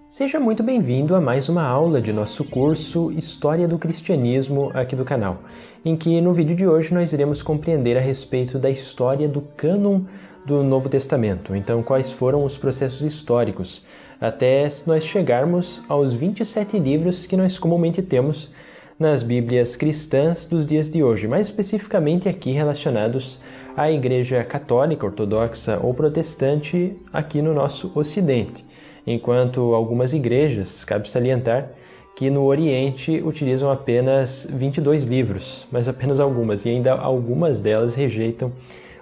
Seja muito bem-vindo a mais uma aula de nosso curso História do Cristianismo aqui do canal, em que no vídeo de hoje nós iremos compreender a respeito da história do cânon do Novo Testamento. Então, quais foram os processos históricos, até nós chegarmos aos 27 livros que nós comumente temos nas Bíblias cristãs dos dias de hoje, mais especificamente aqui relacionados à Igreja Católica, Ortodoxa ou Protestante aqui no nosso Ocidente. Enquanto algumas igrejas, cabe salientar, que no Oriente utilizam apenas 22 livros, mas apenas algumas, e ainda algumas delas rejeitam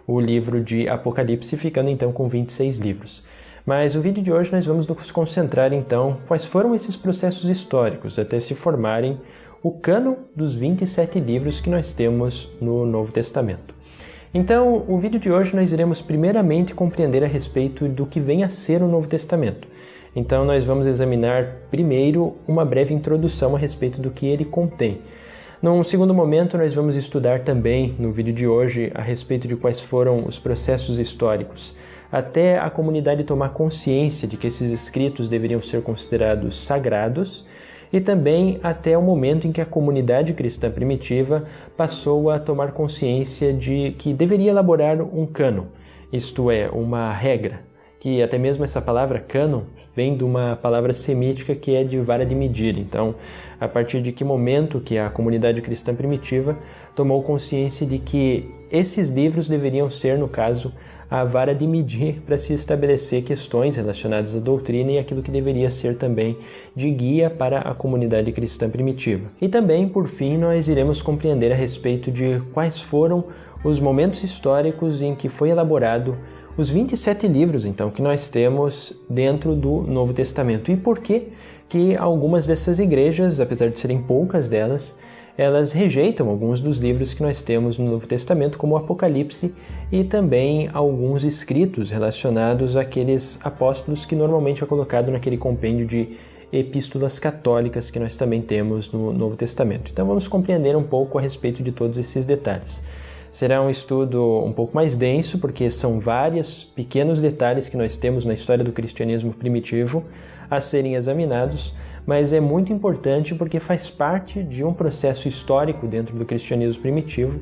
o livro de Apocalipse, ficando então com 26 livros. Mas no vídeo de hoje nós vamos nos concentrar então quais foram esses processos históricos até se formarem o cânon dos 27 livros que nós temos no Novo Testamento. Então, o vídeo de hoje nós iremos primeiramente compreender a respeito do que vem a ser o Novo Testamento. Então, nós vamos examinar primeiro uma breve introdução a respeito do que ele contém. Num segundo momento, nós vamos estudar também, no vídeo de hoje, a respeito de quais foram os processos históricos, até a comunidade tomar consciência de que esses escritos deveriam ser considerados sagrados, e também até o momento em que a comunidade cristã primitiva passou a tomar consciência de que deveria elaborar um cânon, isto é, uma regra, que até mesmo essa palavra cânon vem de uma palavra semítica que é de vara de medir. Então, a partir de que momento que a comunidade cristã primitiva tomou consciência de que esses livros deveriam ser, no caso, a vara de medir para se estabelecer questões relacionadas à doutrina e aquilo que deveria ser também de guia para a comunidade cristã primitiva. E também, por fim, nós iremos compreender a respeito de quais foram os momentos históricos em que foi elaborado os 27 livros, então, que nós temos dentro do Novo Testamento. E por que algumas dessas igrejas, apesar de serem poucas delas, elas rejeitam alguns dos livros que nós temos no Novo Testamento, como o Apocalipse, e também alguns escritos relacionados àqueles apóstolos que normalmente é colocado naquele compêndio de epístolas católicas que nós também temos no Novo Testamento. Então vamos compreender um pouco a respeito de todos esses detalhes. Será um estudo um pouco mais denso, porque são vários pequenos detalhes que nós temos na história do cristianismo primitivo a serem examinados, mas é muito importante porque faz parte de um processo histórico dentro do cristianismo primitivo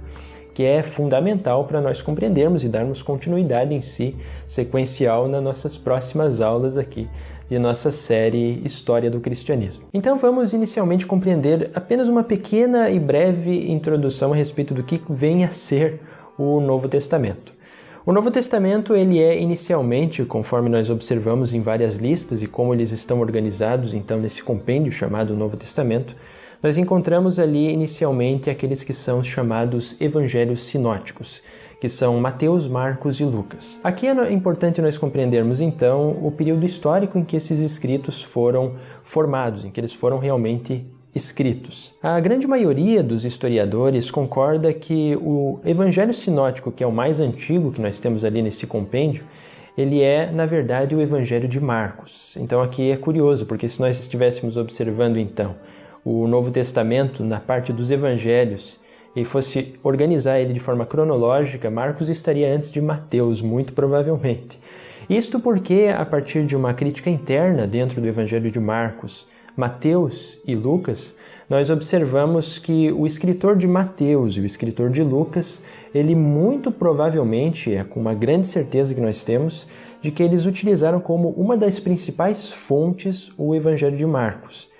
que é fundamental para nós compreendermos e darmos continuidade em si, sequencial, nas nossas próximas aulas aqui de nossa série História do Cristianismo. Então vamos inicialmente compreender apenas uma pequena e breve introdução a respeito do que vem a ser o Novo Testamento. O Novo Testamento ele é inicialmente, conforme nós observamos em várias listas e como eles estão organizados então nesse compêndio chamado Novo Testamento, nós encontramos ali inicialmente aqueles que são chamados evangelhos sinóticos, que são Mateus, Marcos e Lucas. Aqui é importante nós compreendermos então o período histórico em que esses escritos foram formados, em que eles foram realmente escritos. A grande maioria dos historiadores concorda que o evangelho sinótico, que é o mais antigo que nós temos ali nesse compêndio, ele é, na verdade, o evangelho de Marcos. Então aqui é curioso, porque se nós estivéssemos observando então o Novo Testamento na parte dos evangelhos e fosse organizar ele de forma cronológica, Marcos estaria antes de Mateus, muito provavelmente. Isto porque, a partir de uma crítica interna dentro do evangelho de Marcos, Mateus e Lucas, nós observamos que o escritor de Mateus e o escritor de Lucas, ele muito provavelmente, com uma grande certeza que nós temos, de que eles utilizaram como uma das principais fontes o evangelho de Marcos.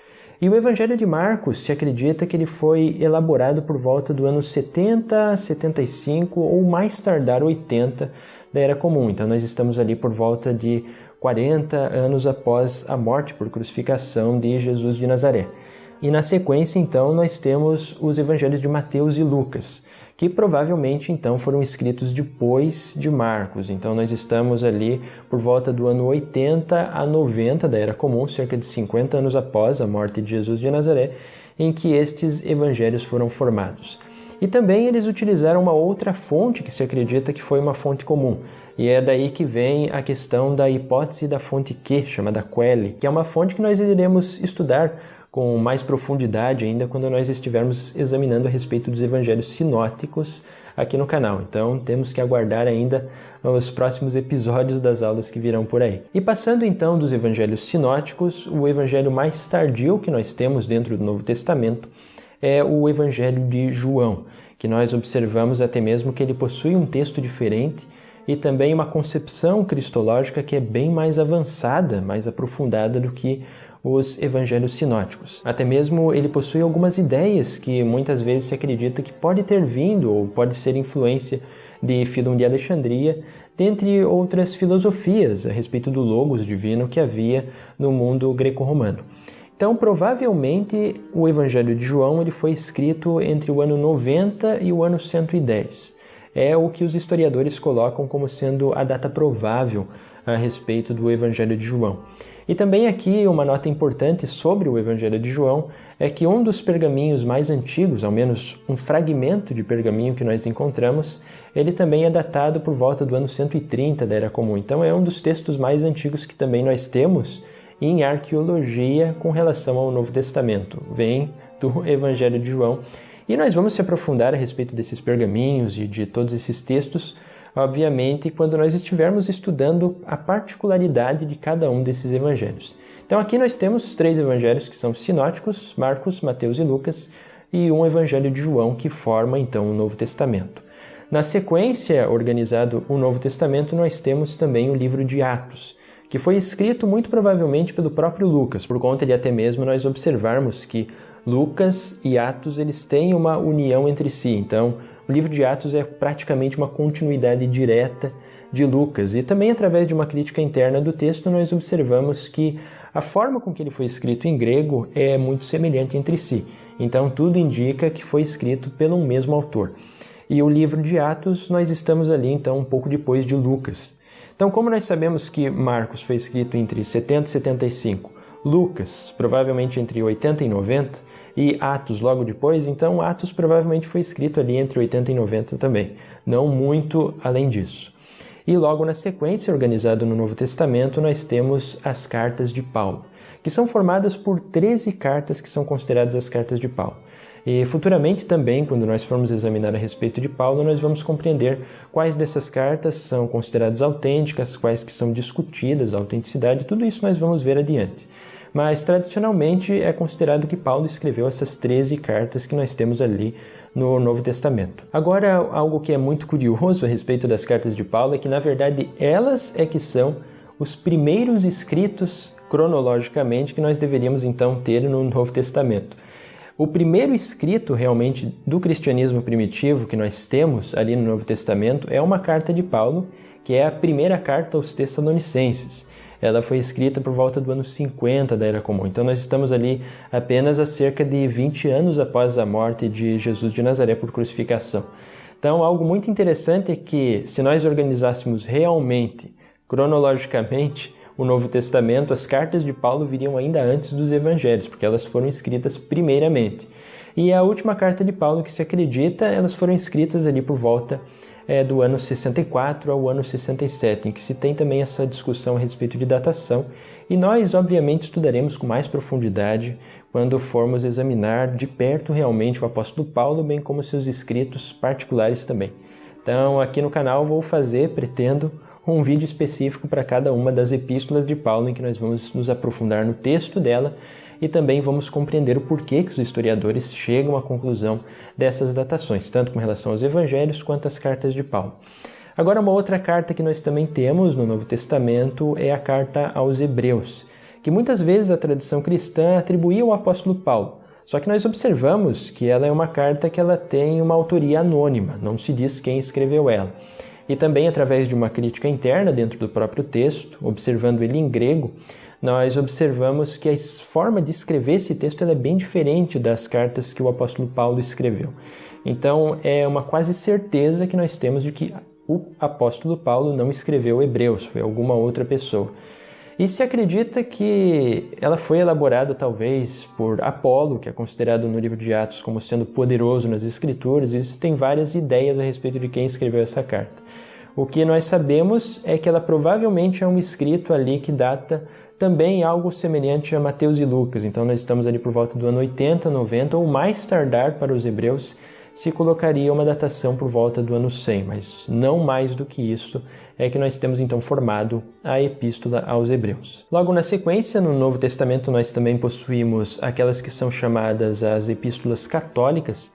E o Evangelho de Marcos se acredita que ele foi elaborado por volta do ano 70, 75 ou mais tardar 80 da Era Comum. Então nós estamos ali por volta de 40 anos após a morte por crucificação de Jesus de Nazaré. E na sequência, então, nós temos os evangelhos de Mateus e Lucas, que provavelmente, então, foram escritos depois de Marcos. Então, nós estamos ali por volta do ano 80 a 90 da Era Comum, cerca de 50 anos após a morte de Jesus de Nazaré, em que estes evangelhos foram formados. E também eles utilizaram uma outra fonte que se acredita que foi uma fonte comum. E é daí que vem a questão da hipótese da fonte Q, chamada Quelle, que é uma fonte que nós iremos estudar com mais profundidade ainda quando nós estivermos examinando a respeito dos evangelhos sinóticos aqui no canal. Então temos que aguardar ainda os próximos episódios das aulas que virão por aí. E passando então dos evangelhos sinóticos, o evangelho mais tardio que nós temos dentro do Novo Testamento é o Evangelho de João, que nós observamos até mesmo que ele possui um texto diferente e também uma concepção cristológica que é bem mais avançada, mais aprofundada do que os evangelhos sinóticos. Até mesmo ele possui algumas ideias que muitas vezes se acredita que pode ter vindo ou pode ser influência de Filon de Alexandria, dentre outras filosofias a respeito do logos divino que havia no mundo greco-romano. Então, provavelmente, o Evangelho de João ele foi escrito entre o ano 90 e o ano 110. É o que os historiadores colocam como sendo a data provável a respeito do Evangelho de João. E também aqui uma nota importante sobre o Evangelho de João é que um dos pergaminhos mais antigos, ao menos um fragmento de pergaminho que nós encontramos, ele também é datado por volta do ano 130 da Era Comum. Então é um dos textos mais antigos que também nós temos em arqueologia com relação ao Novo Testamento. Vem do Evangelho de João. E nós vamos se aprofundar a respeito desses pergaminhos e de todos esses textos, obviamente, quando nós estivermos estudando a particularidade de cada um desses evangelhos. Então aqui nós temos 3 evangelhos que são sinóticos, Marcos, Mateus e Lucas, e um evangelho de João que forma então o Novo Testamento. Na sequência, organizado o Novo Testamento, nós temos também o livro de Atos, que foi escrito muito provavelmente pelo próprio Lucas, por conta de até mesmo nós observarmos que Lucas e Atos eles têm uma união entre si. Então, o livro de Atos é praticamente uma continuidade direta de Lucas. E também através de uma crítica interna do texto, nós observamos que a forma com que ele foi escrito em grego é muito semelhante entre si. Então, tudo indica que foi escrito pelo mesmo autor. E o livro de Atos, nós estamos ali, então, um pouco depois de Lucas. Então, como nós sabemos que Marcos foi escrito entre 70 e 75, Lucas provavelmente entre 80 e 90 e Atos logo depois, então Atos provavelmente foi escrito ali entre 80 e 90 também, não muito além disso. E logo na sequência, organizado no Novo Testamento, nós temos as cartas de Paulo, que são formadas por 13 cartas que são consideradas as cartas de Paulo. E futuramente também, quando nós formos examinar a respeito de Paulo, nós vamos compreender quais dessas cartas são consideradas autênticas, quais que são discutidas, a autenticidade, tudo isso nós vamos ver adiante. Mas tradicionalmente é considerado que Paulo escreveu essas 13 cartas que nós temos ali no Novo Testamento. Agora, algo que é muito curioso a respeito das cartas de Paulo é que, na verdade, elas é que são os primeiros escritos cronologicamente que nós deveríamos então ter no Novo Testamento. O primeiro escrito realmente do cristianismo primitivo que nós temos ali no Novo Testamento é uma carta de Paulo, que é a primeira carta aos Tessalonicenses. Ela foi escrita por volta do ano 50 da Era Comum. Então nós estamos ali apenas a cerca de 20 anos após a morte de Jesus de Nazaré por crucificação. Então algo muito interessante é que se nós organizássemos realmente, cronologicamente, o Novo Testamento, as cartas de Paulo viriam ainda antes dos evangelhos, porque elas foram escritas primeiramente. E a última carta de Paulo que se acredita, elas foram escritas ali por volta do ano 64 ao ano 67, em que se tem também essa discussão a respeito de datação. E nós, obviamente, estudaremos com mais profundidade quando formos examinar de perto realmente o apóstolo Paulo, bem como seus escritos particulares também. Então, aqui no canal pretendo um vídeo específico para cada uma das epístolas de Paulo, em que nós vamos nos aprofundar no texto dela e também vamos compreender o porquê que os historiadores chegam à conclusão dessas datações, tanto com relação aos evangelhos quanto às cartas de Paulo. Agora, uma outra carta que nós também temos no Novo Testamento é a carta aos Hebreus, que muitas vezes a tradição cristã atribuía ao apóstolo Paulo. Só que nós observamos que ela é uma carta que ela tem uma autoria anônima, não se diz quem escreveu ela. E também, através de uma crítica interna dentro do próprio texto, observando ele em grego, nós observamos que a forma de escrever esse texto é bem diferente das cartas que o apóstolo Paulo escreveu. Então, é uma quase certeza que nós temos de que o apóstolo Paulo não escreveu Hebreus, foi alguma outra pessoa. E se acredita que ela foi elaborada talvez por Apolo, que é considerado no livro de Atos como sendo poderoso nas Escrituras, e existem várias ideias a respeito de quem escreveu essa carta. O que nós sabemos é que ela provavelmente é um escrito ali que data também algo semelhante a Mateus e Lucas. Então nós estamos ali por volta do ano 80, 90, ou mais tardar para os hebreus, se colocaria uma datação por volta do ano 100, mas não mais do que isso é que nós temos então formado a Epístola aos Hebreus. Logo na sequência, no Novo Testamento, nós também possuímos aquelas que são chamadas as Epístolas Católicas.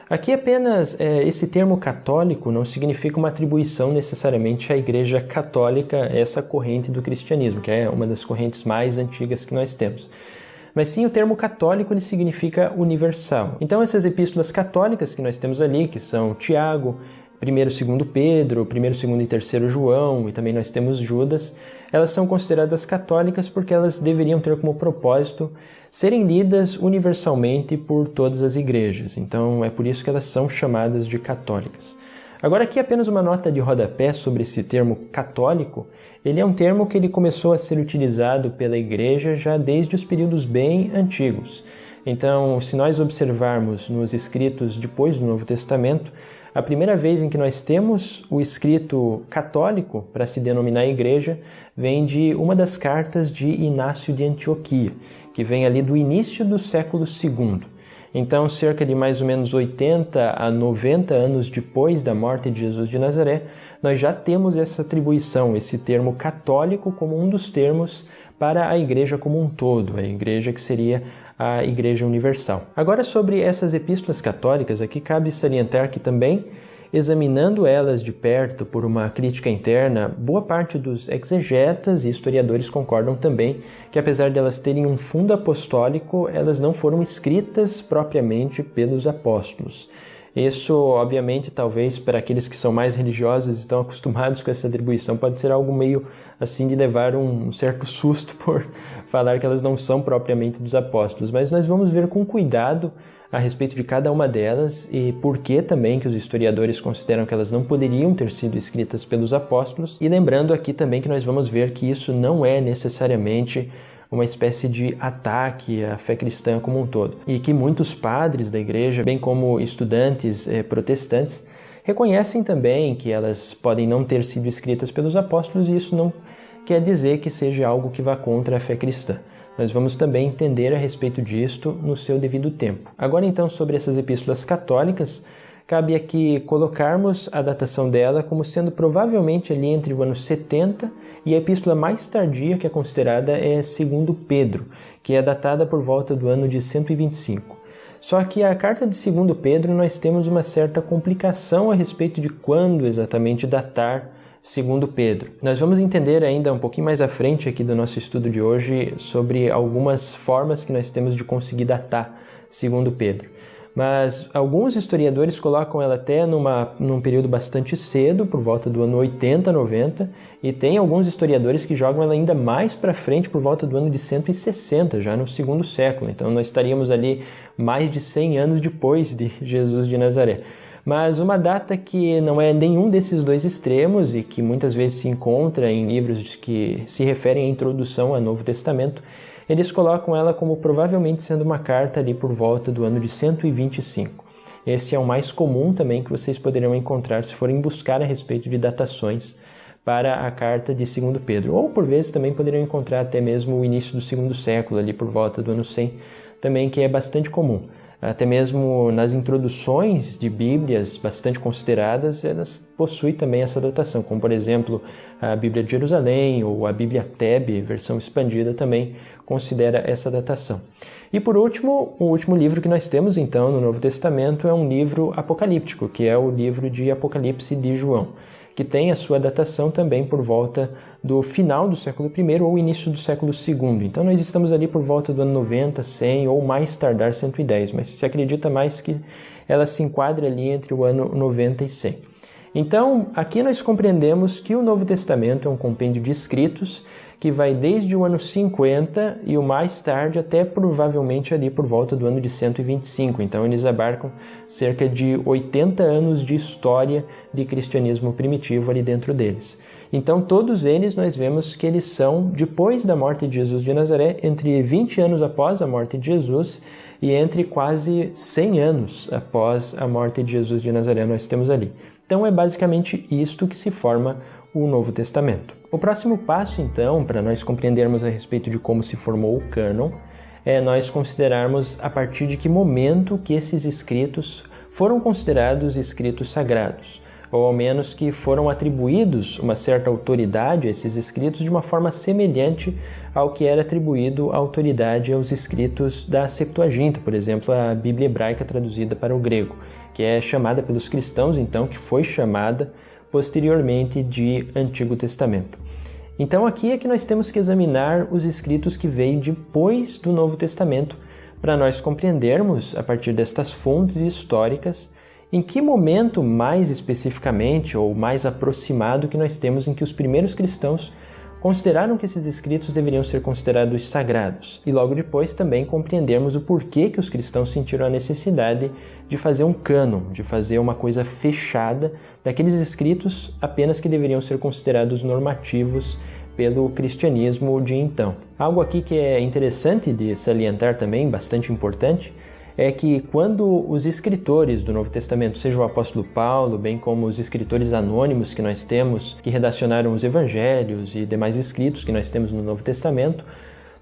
Aqui apenas esse termo católico não significa uma atribuição necessariamente à Igreja Católica, essa corrente do cristianismo, que é uma das correntes mais antigas que nós temos. Mas sim, o termo católico ele significa universal. Então essas epístolas católicas que nós temos ali, que são Tiago, 1º e 2º Pedro, 1º, 2º e 3º João, e também nós temos Judas, elas são consideradas católicas porque elas deveriam ter como propósito serem lidas universalmente por todas as igrejas. Então é por isso que elas são chamadas de católicas. Agora aqui apenas uma nota de rodapé sobre esse termo católico. Ele é um termo que ele começou a ser utilizado pela igreja já desde os períodos bem antigos. Então, se nós observarmos nos escritos depois do Novo Testamento, a primeira vez em que nós temos o escrito católico para se denominar igreja vem de uma das cartas de Inácio de Antioquia, que vem ali do início do século II. Então, cerca de mais ou menos 80 a 90 anos depois da morte de Jesus de Nazaré, nós já temos essa atribuição, esse termo católico como um dos termos para a igreja como um todo, a igreja que seria a Igreja Universal. Agora, sobre essas epístolas católicas, aqui cabe salientar que também, examinando elas de perto por uma crítica interna, boa parte dos exegetas e historiadores concordam também que, apesar de elas terem um fundo apostólico, elas não foram escritas propriamente pelos apóstolos. Isso, obviamente, talvez para aqueles que são mais religiosos e estão acostumados com essa atribuição, pode ser algo meio assim de levar um certo susto por falar que elas não são propriamente dos apóstolos. Mas nós vamos ver com cuidado a respeito de cada uma delas e por que também que os historiadores consideram que elas não poderiam ter sido escritas pelos apóstolos. E lembrando aqui também que nós vamos ver que isso não é necessariamente uma espécie de ataque à fé cristã como um todo. E que muitos padres da igreja, bem como estudantes protestantes, reconhecem também que elas podem não ter sido escritas pelos apóstolos e isso não quer dizer que seja algo que vá contra a fé cristã. Nós vamos também entender a respeito disto no seu devido tempo. Agora então, sobre essas epístolas católicas, cabe aqui colocarmos a datação dela como sendo provavelmente ali entre o ano 70 e a epístola mais tardia que é considerada é 2º Pedro, que é datada por volta do ano de 125. Só que a carta de 2º Pedro nós temos uma certa complicação a respeito de quando exatamente datar 2º Pedro. Nós vamos entender ainda um pouquinho mais à frente aqui do nosso estudo de hoje sobre algumas formas que nós temos de conseguir datar 2º Pedro. Mas alguns historiadores colocam ela até num período bastante cedo, por volta do ano 80, 90, e tem alguns historiadores que jogam ela ainda mais para frente, por volta do ano de 160, já no 2º século. Então nós estaríamos ali mais de 100 anos depois de Jesus de Nazaré. Mas uma data que não é nenhum desses dois extremos e que muitas vezes se encontra em livros que se referem à introdução ao Novo Testamento, eles colocam ela como provavelmente sendo uma carta ali por volta do ano de 125. Esse é o mais comum também que vocês poderão encontrar se forem buscar a respeito de datações para a carta de 2º Pedro. Ou por vezes também poderão encontrar até mesmo o início do 2º século, ali por volta do ano 100, também que é bastante comum. Até mesmo nas introduções de Bíblias bastante consideradas, elas possuem também essa datação, como por exemplo a Bíblia de Jerusalém ou a Bíblia Tebe, versão expandida, também considera essa datação. E por último, o último livro que nós temos então no Novo Testamento é um livro apocalíptico, que é o livro de Apocalipse de João, que tem a sua datação também por volta do final do século I ou início do século II. Então nós estamos ali por volta do ano 90, 100 ou mais tardar 110, mas se acredita mais que ela se enquadra ali entre o ano 90 e 100. Então, aqui nós compreendemos que o Novo Testamento é um compêndio de escritos que vai desde o ano 50 e o mais tarde até provavelmente ali por volta do ano de 125. Então, eles abarcam cerca de 80 anos de história de cristianismo primitivo ali dentro deles. Então, todos eles nós vemos que eles são, depois da morte de Jesus de Nazaré, entre 20 anos após a morte de Jesus e entre quase 100 anos após a morte de Jesus de Nazaré nós temos ali. Então é basicamente isto que se forma o Novo Testamento. O próximo passo, então, para nós compreendermos a respeito de como se formou o cânon, é nós considerarmos a partir de que momento que esses escritos foram considerados escritos sagrados, ou ao menos que foram atribuídos uma certa autoridade a esses escritos de uma forma semelhante ao que era atribuído a autoridade aos escritos da Septuaginta, por exemplo, a Bíblia hebraica traduzida para o grego, que é chamada pelos cristãos, então, que foi chamada posteriormente de Antigo Testamento. Então aqui é que nós temos que examinar os escritos que veio depois do Novo Testamento, para nós compreendermos, a partir destas fontes históricas, em que momento mais especificamente ou mais aproximado que nós temos em que os primeiros cristãos consideraram que esses escritos deveriam ser considerados sagrados. E logo depois também compreendermos o porquê que os cristãos sentiram a necessidade de fazer um cânon, de fazer uma coisa fechada daqueles escritos apenas que deveriam ser considerados normativos pelo cristianismo de então. Algo aqui que é interessante de salientar também, bastante importante, é que quando os escritores do Novo Testamento, seja o apóstolo Paulo, bem como os escritores anônimos que nós temos, que redacionaram os evangelhos e demais escritos que nós temos no Novo Testamento,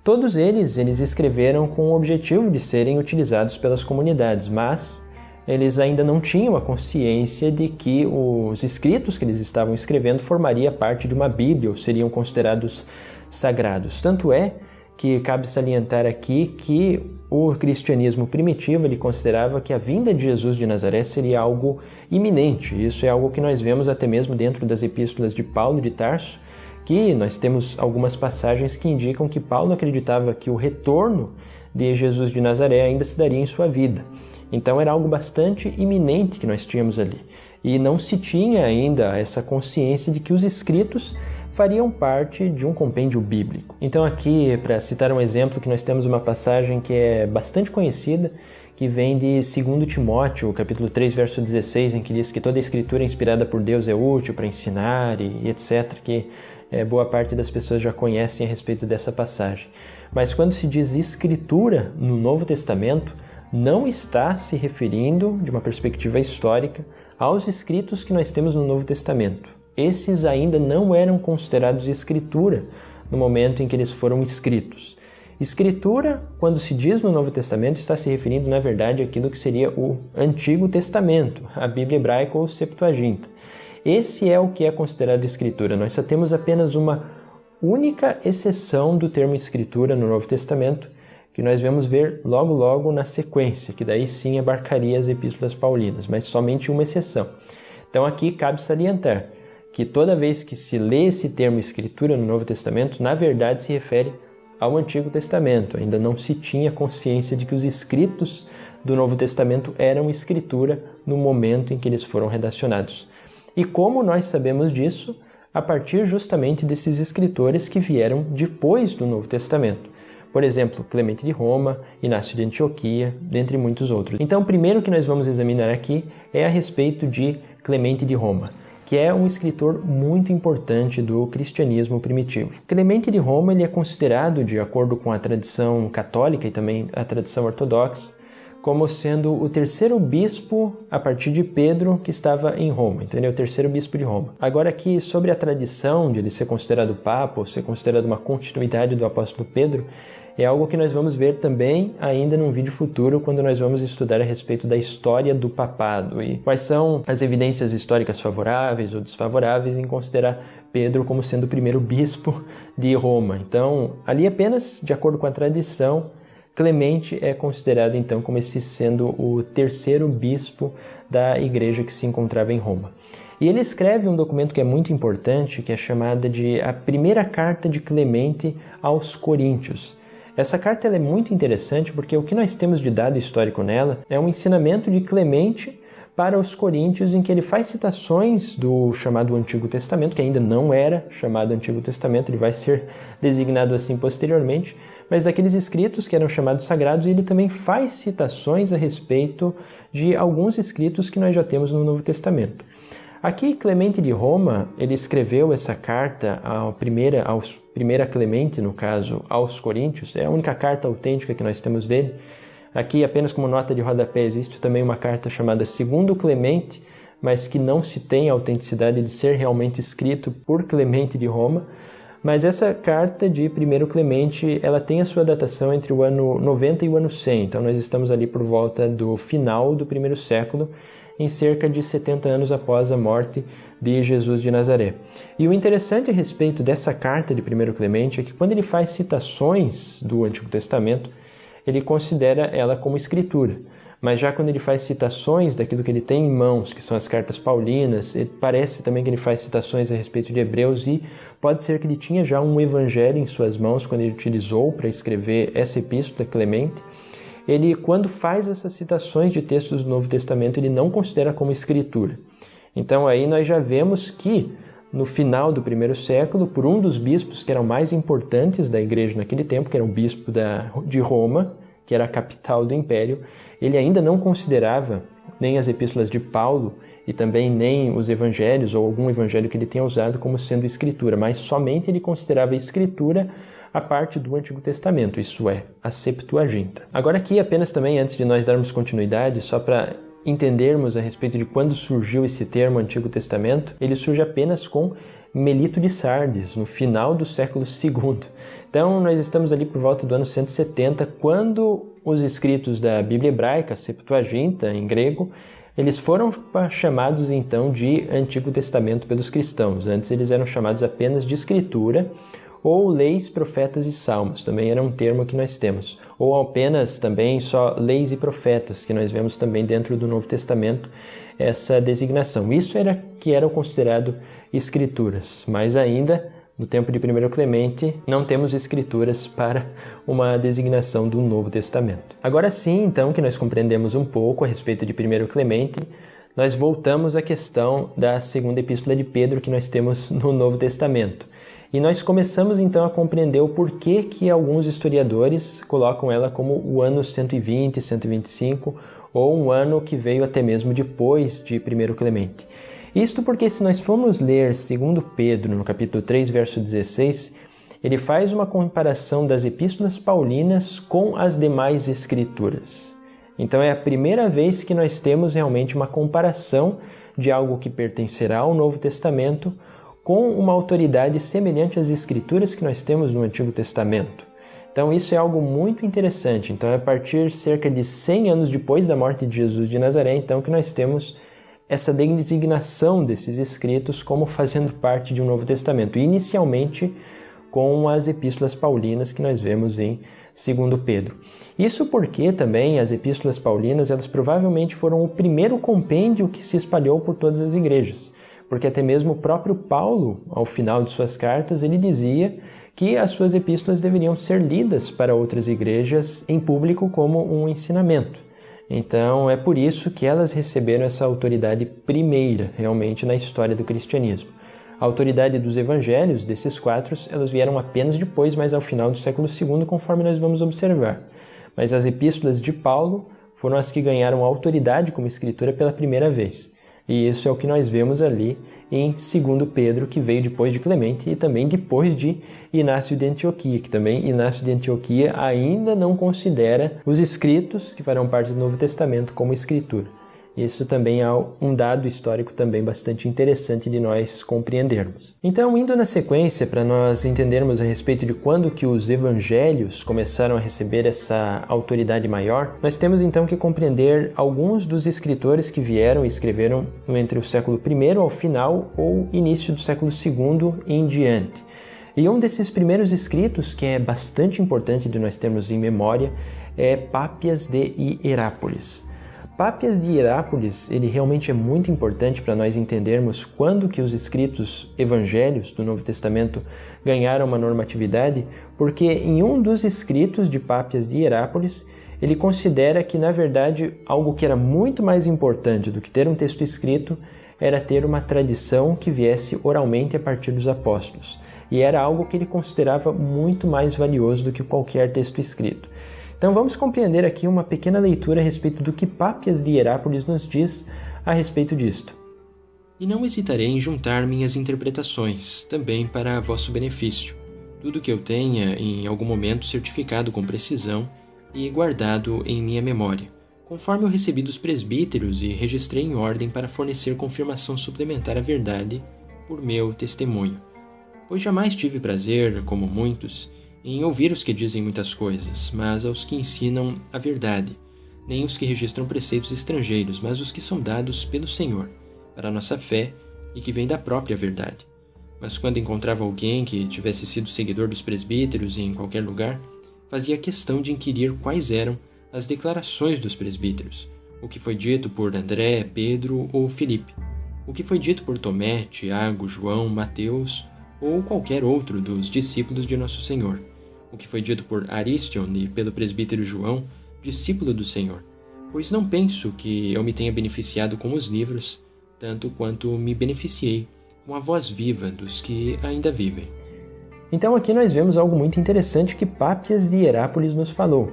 todos eles escreveram com o objetivo de serem utilizados pelas comunidades, mas eles ainda não tinham a consciência de que os escritos que eles estavam escrevendo formaria parte de uma Bíblia ou seriam considerados sagrados. Tanto é que cabe salientar aqui que o cristianismo primitivo ele considerava que a vinda de Jesus de Nazaré seria algo iminente. Isso é algo que nós vemos até mesmo dentro das epístolas de Paulo de Tarso, que nós temos algumas passagens que indicam que Paulo acreditava que o retorno de Jesus de Nazaré ainda se daria em sua vida. Então era algo bastante iminente que nós tínhamos ali. E não se tinha ainda essa consciência de que os escritos fariam parte de um compêndio bíblico. Então aqui, para citar um exemplo, que nós temos uma passagem que é bastante conhecida, que vem de 2 Timóteo, capítulo 3, verso 16, em que diz que toda a escritura inspirada por Deus é útil para ensinar e etc., que boa parte das pessoas já conhecem a respeito dessa passagem. Mas quando se diz escritura no Novo Testamento, não está se referindo, de uma perspectiva histórica, aos escritos que nós temos no Novo Testamento. Esses ainda não eram considerados escritura no momento em que eles foram escritos. Escritura, quando se diz no Novo Testamento, está se referindo, na verdade, àquilo que seria o Antigo Testamento, a Bíblia hebraica ou Septuaginta. Esse é o que é considerado escritura. Nós só temos apenas uma única exceção do termo escritura no Novo Testamento, que nós vamos ver logo na sequência, que daí sim abarcaria as epístolas paulinas, mas somente uma exceção. Então aqui cabe salientar que toda vez que se lê esse termo escritura no Novo Testamento, na verdade se refere ao Antigo Testamento. Ainda não se tinha consciência de que os escritos do Novo Testamento eram escritura no momento em que eles foram redacionados. E como nós sabemos disso? A partir justamente desses escritores que vieram depois do Novo Testamento. Por exemplo, Clemente de Roma, Inácio de Antioquia, dentre muitos outros. Então, o primeiro que nós vamos examinar aqui é a respeito de Clemente de Roma, que é um escritor muito importante do cristianismo primitivo. Clemente de Roma ele é considerado, de acordo com a tradição católica e também a tradição ortodoxa, como sendo o terceiro bispo a partir de Pedro que estava em Roma. Então ele é o terceiro bispo de Roma. Agora aqui, sobre a tradição de ele ser considerado papa ou ser considerado uma continuidade do apóstolo Pedro, é algo que nós vamos ver também ainda num vídeo futuro, quando nós vamos estudar a respeito da história do papado e quais são as evidências históricas favoráveis ou desfavoráveis em considerar Pedro como sendo o primeiro bispo de Roma. Então, ali apenas, de acordo com a tradição, Clemente é considerado então como esse sendo o terceiro bispo da igreja que se encontrava em Roma. E ele escreve um documento que é muito importante, que é chamada de a primeira carta de Clemente aos Coríntios. Essa carta ela é muito interessante porque o que nós temos de dado histórico nela é um ensinamento de Clemente para os coríntios, em que ele faz citações do chamado Antigo Testamento, que ainda não era chamado Antigo Testamento, ele vai ser designado assim posteriormente, mas daqueles escritos que eram chamados sagrados, e ele também faz citações a respeito de alguns escritos que nós já temos no Novo Testamento. Aqui, Clemente de Roma, ele escreveu essa carta, a primeira Clemente, no caso, aos Coríntios, é a única carta autêntica que nós temos dele. Aqui, apenas como nota de rodapé, existe também uma carta chamada Segundo Clemente, mas que não se tem a autenticidade de ser realmente escrito por Clemente de Roma, Mas essa carta de 1 Clemente, ela tem a sua datação entre o ano 90 e o ano 100, então nós estamos ali por volta do final do primeiro século, em cerca de 70 anos após a morte de Jesus de Nazaré. E o interessante a respeito dessa carta de 1 Clemente é que quando ele faz citações do Antigo Testamento, ele considera ela como escritura. Mas já quando ele faz citações daquilo que ele tem em mãos, que são as cartas paulinas, parece também que ele faz citações a respeito de Hebreus e pode ser que ele tinha já um evangelho em suas mãos quando ele utilizou para escrever essa epístola Clemente. Ele, quando faz essas citações de textos do Novo Testamento, ele não considera como escritura. Então aí nós já vemos que no final do primeiro século, por um dos bispos que eram mais importantes da igreja naquele tempo, que era o bispo de Roma, que era a capital do império, ele ainda não considerava nem as epístolas de Paulo e também nem os evangelhos ou algum evangelho que ele tenha usado como sendo escritura, mas somente ele considerava escritura a parte do Antigo Testamento, isso é, a Septuaginta. Agora aqui, apenas também antes de nós darmos continuidade, só para entendermos a respeito de quando surgiu esse termo Antigo Testamento, ele surge apenas com Melito de Sardes, no final do século II. Então, nós estamos ali por volta do ano 170, quando os escritos da Bíblia hebraica, Septuaginta, em grego, eles foram chamados então de Antigo Testamento pelos cristãos. Antes eles eram chamados apenas de Escritura, ou leis, profetas e salmos, também era um termo que nós temos. Ou apenas também só leis e profetas, que nós vemos também dentro do Novo Testamento essa designação. Isso era que eram considerado escrituras, mas ainda no tempo de 1 Clemente não temos escrituras para uma designação do Novo Testamento. Agora sim, então, que nós compreendemos um pouco a respeito de 1 Clemente, nós voltamos à questão da segunda epístola de Pedro que nós temos no Novo Testamento. E nós começamos então a compreender o porquê que alguns historiadores colocam ela como o ano 120, 125, ou um ano que veio até mesmo depois de 1 Clemente. Isto porque se nós formos ler 2 Pedro, no capítulo 3, verso 16, ele faz uma comparação das epístolas paulinas com as demais escrituras. Então é a primeira vez que nós temos realmente uma comparação de algo que pertencerá ao Novo Testamento com uma autoridade semelhante às escrituras que nós temos no Antigo Testamento. Então isso é algo muito interessante. Então é a partir de cerca de 100 anos depois da morte de Jesus de Nazaré, então que nós temos essa designação desses escritos como fazendo parte de um Novo Testamento, inicialmente com as epístolas paulinas que nós vemos em 2 Pedro. Isso porque também as epístolas paulinas, elas provavelmente foram o primeiro compêndio que se espalhou por todas as igrejas, porque até mesmo o próprio Paulo, ao final de suas cartas, ele dizia que as suas epístolas deveriam ser lidas para outras igrejas em público como um ensinamento. Então, é por isso que elas receberam essa autoridade primeira, realmente, na história do cristianismo. A autoridade dos evangelhos, desses quatro, elas vieram apenas depois, mas ao final do século II, conforme nós vamos observar. Mas as epístolas de Paulo foram as que ganharam autoridade como escritura pela primeira vez. E isso é o que nós vemos ali em 2 Pedro, que veio depois de Clemente e também depois de Inácio de Antioquia, que também Inácio de Antioquia ainda não considera os escritos que farão parte do Novo Testamento como escritura. Isso também é um dado histórico também bastante interessante de nós compreendermos. Então, indo na sequência, para nós entendermos a respeito de quando que os evangelhos começaram a receber essa autoridade maior, nós temos então que compreender alguns dos escritores que vieram e escreveram entre o século I ao final ou início do século II em diante. E um desses primeiros escritos, que é bastante importante de nós termos em memória, é Pápias de Hierápolis. Pápias de Hierápolis, ele realmente é muito importante para nós entendermos quando que os escritos evangelhos do Novo Testamento ganharam uma normatividade, porque em um dos escritos de Pápias de Hierápolis, ele considera que, na verdade, algo que era muito mais importante do que ter um texto escrito era ter uma tradição que viesse oralmente a partir dos apóstolos. E era algo que ele considerava muito mais valioso do que qualquer texto escrito. Então vamos compreender aqui uma pequena leitura a respeito do que Pápias de Hierápolis nos diz a respeito disto. E não hesitarei em juntar minhas interpretações, também para vosso benefício, tudo que eu tenha em algum momento certificado com precisão e guardado em minha memória, conforme eu recebi dos presbíteros e registrei em ordem para fornecer confirmação suplementar à verdade por meu testemunho. Pois jamais tive prazer, como muitos, em ouvir os que dizem muitas coisas, mas aos que ensinam a verdade, nem os que registram preceitos estrangeiros, mas os que são dados pelo Senhor, para a nossa fé e que vêm da própria verdade. Mas quando encontrava alguém que tivesse sido seguidor dos presbíteros em qualquer lugar, fazia questão de inquirir quais eram as declarações dos presbíteros, o que foi dito por André, Pedro ou Filipe, o que foi dito por Tomé, Tiago, João, Mateus ou qualquer outro dos discípulos de Nosso Senhor, o que foi dito por Aristion e pelo presbítero João, discípulo do Senhor, pois não penso que eu me tenha beneficiado com os livros, tanto quanto me beneficiei com a voz viva dos que ainda vivem. Então aqui nós vemos algo muito interessante que Pápias de Hierápolis nos falou,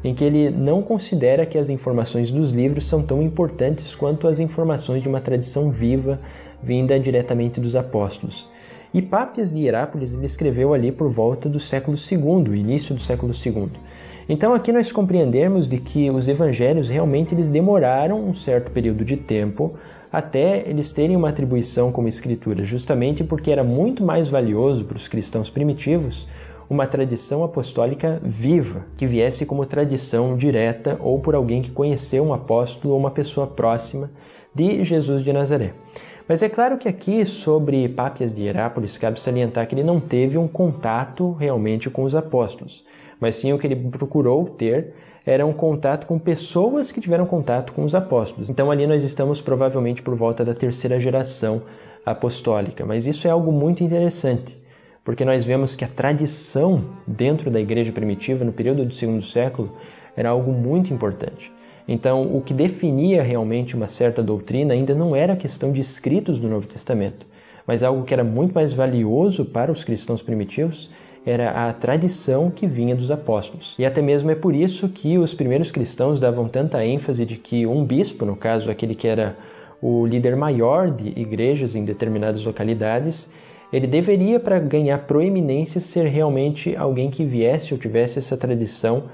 em que ele não considera que as informações dos livros são tão importantes quanto as informações de uma tradição viva vinda diretamente dos apóstolos. E Pápias de Hierápolis ele escreveu ali por volta do século II, início do século II. Então aqui nós compreendemos de que os evangelhos realmente eles demoraram um certo período de tempo até eles terem uma atribuição como escritura, justamente porque era muito mais valioso para os cristãos primitivos uma tradição apostólica viva, que viesse como tradição direta ou por alguém que conheceu um apóstolo ou uma pessoa próxima de Jesus de Nazaré. Mas é claro que aqui, sobre Pápias de Hierápolis, cabe salientar que ele não teve um contato realmente com os apóstolos, mas sim o que ele procurou ter era um contato com pessoas que tiveram contato com os apóstolos. Então ali nós estamos provavelmente por volta da terceira geração apostólica, mas isso é algo muito interessante, porque nós vemos que a tradição dentro da igreja primitiva, no período do segundo século, era algo muito importante. Então, o que definia realmente uma certa doutrina ainda não era a questão de escritos do Novo Testamento, mas algo que era muito mais valioso para os cristãos primitivos era a tradição que vinha dos apóstolos. E até mesmo é por isso que os primeiros cristãos davam tanta ênfase de que um bispo, no caso aquele que era o líder maior de igrejas em determinadas localidades, ele deveria, para ganhar proeminência, ser realmente alguém que viesse ou tivesse essa tradição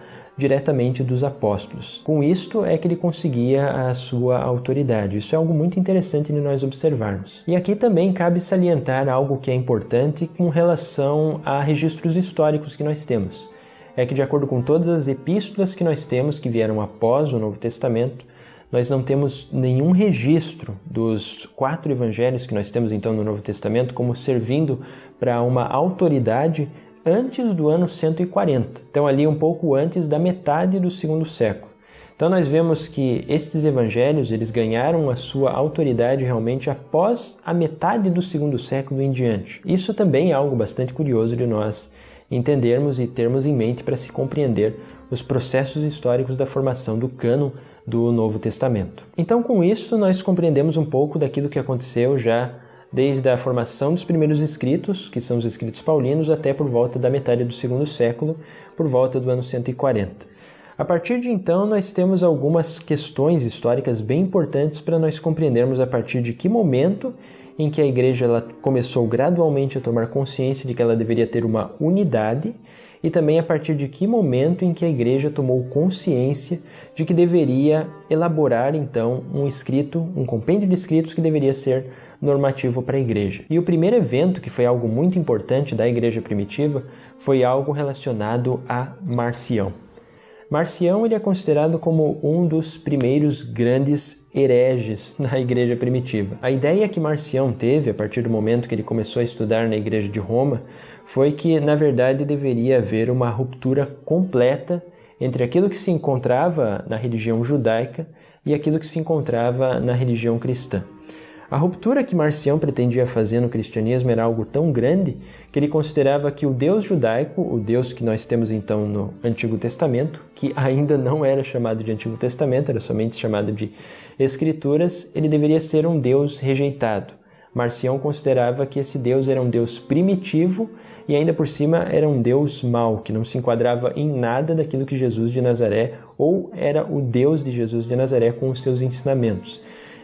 diretamente dos apóstolos. Com isto é que ele conseguia a sua autoridade. Isso é algo muito interessante de nós observarmos. E aqui também cabe salientar algo que é importante com relação a registros históricos que nós temos. É que de acordo com todas as epístolas que nós temos que vieram após o Novo Testamento, nós não temos nenhum registro dos 4 evangelhos que nós temos então no Novo Testamento como servindo para uma autoridade antes do ano 140. Então ali um pouco antes da metade do segundo século. Então nós vemos que estes evangelhos eles ganharam a sua autoridade realmente após a metade do segundo século em diante. Isso também é algo bastante curioso de nós entendermos e termos em mente para se compreender os processos históricos da formação do cânon do Novo Testamento. Então com isso nós compreendemos um pouco daquilo que aconteceu já desde a formação dos primeiros escritos, que são os escritos paulinos, até por volta da metade do segundo século, por volta do ano 140. A partir de então, nós temos algumas questões históricas bem importantes para nós compreendermos a partir de que momento em que a igreja ela começou gradualmente a tomar consciência de que ela deveria ter uma unidade e também a partir de que momento em que a igreja tomou consciência de que deveria elaborar então um escrito, um compêndio de escritos que deveria ser normativo para a igreja. E o primeiro evento, que foi algo muito importante da igreja primitiva, foi algo relacionado a Marcião. Marcião ele é considerado como um dos primeiros grandes hereges na igreja primitiva. A ideia que Marcião teve, a partir do momento que ele começou a estudar na igreja de Roma, foi que, na verdade, deveria haver uma ruptura completa entre aquilo que se encontrava na religião judaica e aquilo que se encontrava na religião cristã. A ruptura que Marcião pretendia fazer no cristianismo era algo tão grande que ele considerava que o Deus judaico, o Deus que nós temos então no Antigo Testamento, que ainda não era chamado de Antigo Testamento, era somente chamado de Escrituras, ele deveria ser um Deus rejeitado. Marcião considerava que esse Deus era um Deus primitivo e ainda por cima era um Deus mau, que não se enquadrava em nada daquilo que Jesus de Nazaré, ou era o Deus de Jesus de Nazaré com os seus ensinamentos.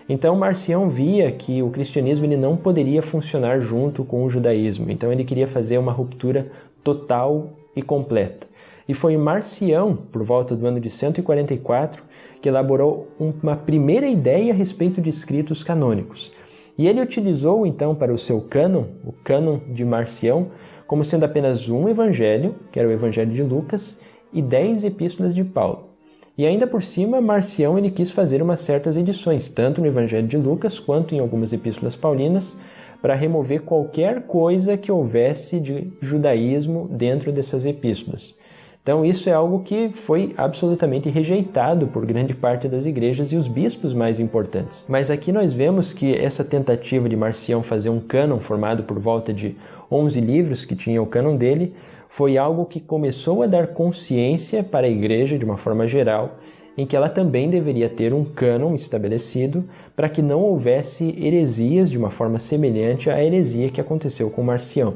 Então Marcião via que o cristianismo ele não poderia funcionar junto com o judaísmo, então ele queria fazer uma ruptura total e completa. E foi Marcião, por volta do ano de 144, que elaborou uma primeira ideia a respeito de escritos canônicos. E ele utilizou então para o seu cânon, o cânon de Marcião, como sendo apenas um evangelho, que era o evangelho de Lucas, e 10 epístolas de Paulo. E ainda por cima, Marcião ele quis fazer umas certas edições, tanto no evangelho de Lucas quanto em algumas epístolas paulinas, para remover qualquer coisa que houvesse de judaísmo dentro dessas epístolas. Então isso é algo que foi absolutamente rejeitado por grande parte das igrejas e os bispos mais importantes. Mas aqui nós vemos que essa tentativa de Marcião fazer um cânon formado por volta de 11 livros que tinha o cânon dele, foi algo que começou a dar consciência para a igreja de uma forma geral, em que ela também deveria ter um cânon estabelecido para que não houvesse heresias de uma forma semelhante à heresia que aconteceu com Marcião.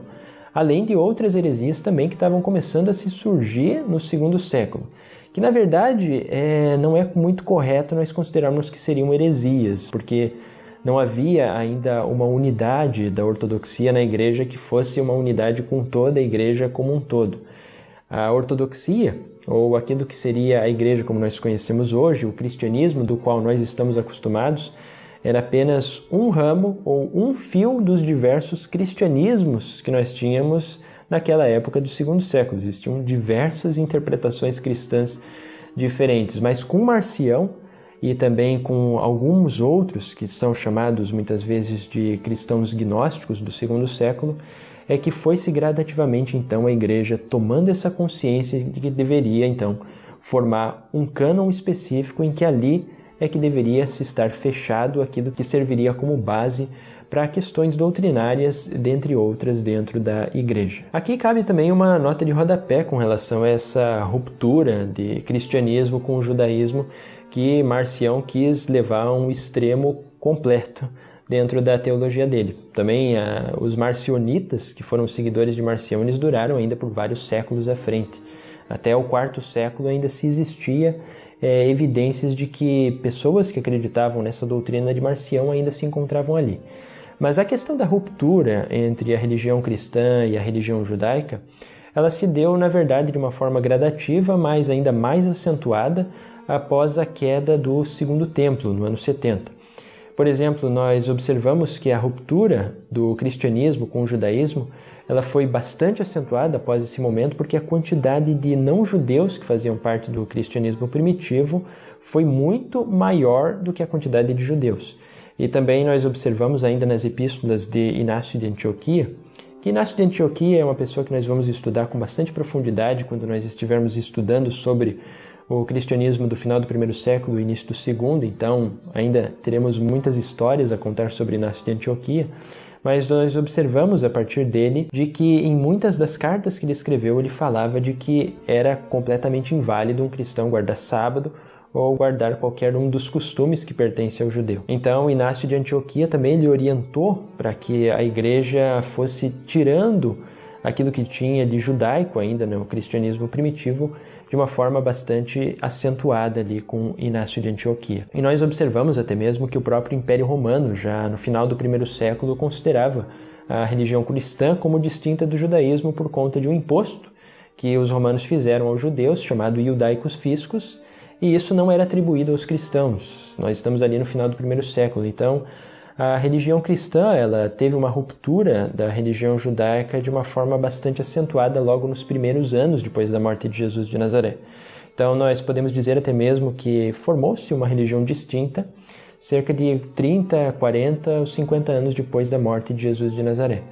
Além de outras heresias também que estavam começando a se surgir no segundo século, que na verdade não é muito correto nós considerarmos que seriam heresias, porque não havia ainda uma unidade da ortodoxia na igreja que fosse uma unidade com toda a igreja como um todo. A ortodoxia, ou aquilo que seria a igreja como nós conhecemos hoje, o cristianismo do qual nós estamos acostumados, era apenas um ramo ou um fio dos diversos cristianismos que nós tínhamos naquela época do segundo século. Existiam diversas interpretações cristãs diferentes, mas com Marcião e também com alguns outros que são chamados muitas vezes de cristãos gnósticos do segundo século, é que foi-se gradativamente então a igreja tomando essa consciência de que deveria então formar um cânon específico em que ali é que deveria se estar fechado aquilo que serviria como base para questões doutrinárias, dentre outras, dentro da igreja. Aqui cabe também uma nota de rodapé com relação a essa ruptura de cristianismo com o judaísmo que Marcião quis levar a um extremo completo dentro da teologia dele. Também os marcionitas, que foram seguidores de Marcião, eles duraram ainda por vários séculos à frente. Até o quarto século ainda se existia evidências de que pessoas que acreditavam nessa doutrina de Marcião ainda se encontravam ali. Mas a questão da ruptura entre a religião cristã e a religião judaica, ela se deu, na verdade, de uma forma gradativa, mas ainda mais acentuada após a queda do Segundo Templo, no ano 70. Por exemplo, nós observamos que a ruptura do cristianismo com o judaísmo ela foi bastante acentuada após esse momento porque a quantidade de não-judeus que faziam parte do cristianismo primitivo foi muito maior do que a quantidade de judeus. E também nós observamos ainda nas epístolas de Inácio de Antioquia, que Inácio de Antioquia é uma pessoa que nós vamos estudar com bastante profundidade quando nós estivermos estudando sobre o cristianismo do final do primeiro século e início do segundo, então ainda teremos muitas histórias a contar sobre Inácio de Antioquia, mas nós observamos a partir dele de que em muitas das cartas que ele escreveu ele falava de que era completamente inválido um cristão guardar sábado ou guardar qualquer um dos costumes que pertence ao judeu. Então Inácio de Antioquia também lhe orientou para que a igreja fosse tirando aquilo que tinha de judaico ainda no cristianismo primitivo de uma forma bastante acentuada ali com Inácio de Antioquia. E nós observamos até mesmo que o próprio Império Romano, já no final do primeiro século, considerava a religião cristã como distinta do judaísmo por conta de um imposto que os romanos fizeram aos judeus, chamado Iudaicus Fiscus, e isso não era atribuído aos cristãos. Nós estamos ali no final do primeiro século, então a religião cristã ela teve uma ruptura da religião judaica de uma forma bastante acentuada logo nos primeiros anos depois da morte de Jesus de Nazaré. Então nós podemos dizer até mesmo que formou-se uma religião distinta cerca de 30, 40 ou 50 anos depois da morte de Jesus de Nazaré.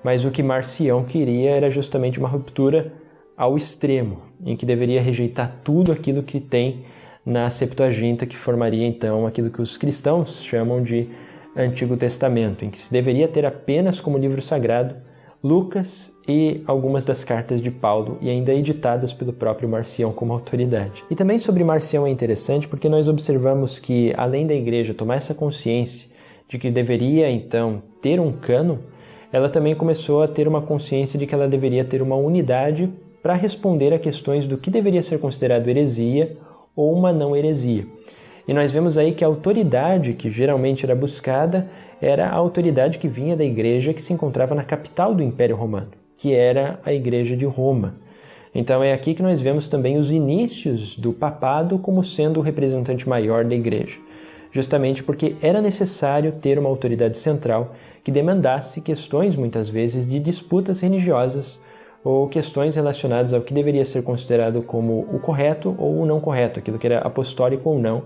Mas o que Marcião queria era justamente uma ruptura ao extremo, em que deveria rejeitar tudo aquilo que tem na Septuaginta, que formaria então aquilo que os cristãos chamam de Antigo Testamento, em que se deveria ter apenas como livro sagrado Lucas e algumas das cartas de Paulo, e ainda editadas pelo próprio Marcião como autoridade. E também sobre Marcião é interessante porque nós observamos que, além da igreja tomar essa consciência de que deveria então ter um cânon, ela também começou a ter uma consciência de que ela deveria ter uma unidade para responder a questões do que deveria ser considerado heresia ou uma não heresia. E nós vemos aí que a autoridade que geralmente era buscada era a autoridade que vinha da igreja que se encontrava na capital do Império Romano, que era a Igreja de Roma. Então é aqui que nós vemos também os inícios do papado como sendo o representante maior da igreja. justamente porque era necessário ter uma autoridade central que demandasse questões, muitas vezes, de disputas religiosas ou questões relacionadas ao que deveria ser considerado como o correto ou o não correto, aquilo que era apostólico ou não,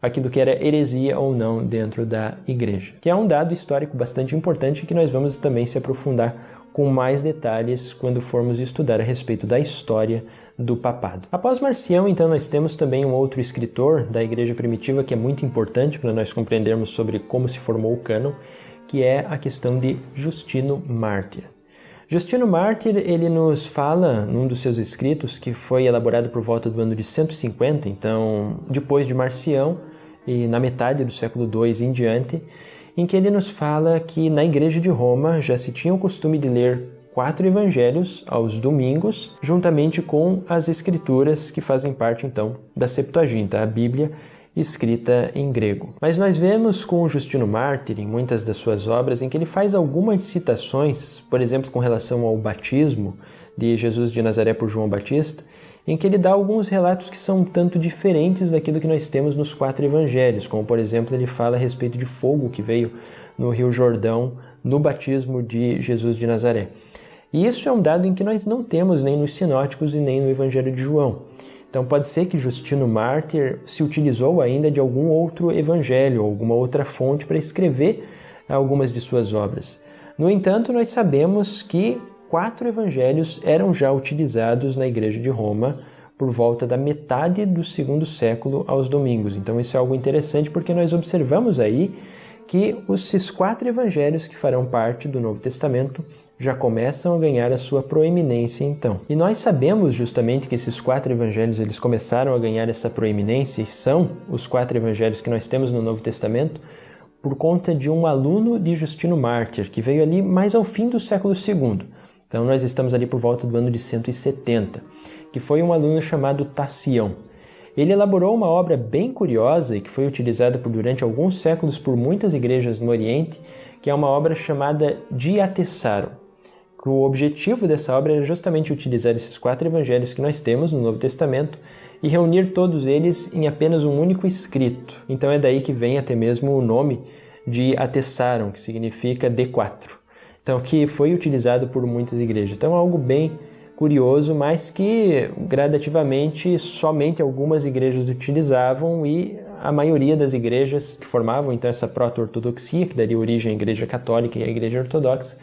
aquilo que era heresia ou não dentro da igreja. Que é um dado histórico bastante importante que nós vamos também se aprofundar com mais detalhes quando formos estudar a respeito da história do papado. Após Marcião, então, nós temos também um outro escritor da igreja primitiva que é muito importante para nós compreendermos sobre como se formou o cânon, que é a questão de Justino Mártir. Justino Mártir, ele nos fala num dos seus escritos, que foi elaborado por volta do ano de 150, então depois de Marcião e na metade do século II em diante, em que ele nos fala que na igreja de Roma já se tinha o costume de ler 4 evangelhos aos domingos, juntamente com as escrituras que fazem parte então da Septuaginta, a Bíblia escrita em grego. Mas nós vemos com o Justino Mártir, em muitas das suas obras, em que ele faz algumas citações, por exemplo, com relação ao batismo de Jesus de Nazaré por João Batista, em que ele dá alguns relatos que são um tanto diferentes daquilo que nós temos nos 4 evangelhos, como, por exemplo, ele fala a respeito de fogo que veio no Rio Jordão no batismo de Jesus de Nazaré. E isso é um dado em que nós não temos nem nos sinóticos e nem no Evangelho de João. Então pode ser que Justino Mártir se utilizou ainda de algum outro evangelho, alguma outra fonte para escrever algumas de suas obras. No entanto, nós sabemos que 4 evangelhos eram já utilizados na Igreja de Roma por volta da metade do 2º século aos domingos. Então isso é algo interessante porque nós observamos aí que esses 4 evangelhos que farão parte do Novo Testamento já começam a ganhar a sua proeminência então. E nós sabemos justamente que esses 4 evangelhos eles começaram a ganhar essa proeminência e são os 4 evangelhos que nós temos no Novo Testamento por conta de um aluno de Justino Mártir, que veio ali mais ao fim do século II. Então nós estamos ali por volta do ano de 170, que foi um aluno chamado Tacião. Ele elaborou uma obra bem curiosa e que foi utilizada durante alguns séculos por muitas igrejas no Oriente, que é uma obra chamada Diatessaron. O objetivo dessa obra era justamente utilizar esses 4 evangelhos que nós temos no Novo Testamento e reunir todos eles em apenas um único escrito. Então é daí que vem até mesmo o nome de Atessaron, que significa D4. Então, que foi utilizado por muitas igrejas. Então é algo bem curioso, mas que gradativamente somente algumas igrejas utilizavam e a maioria das igrejas que formavam então essa proto-ortodoxia, que daria origem à Igreja Católica e à Igreja Ortodoxa,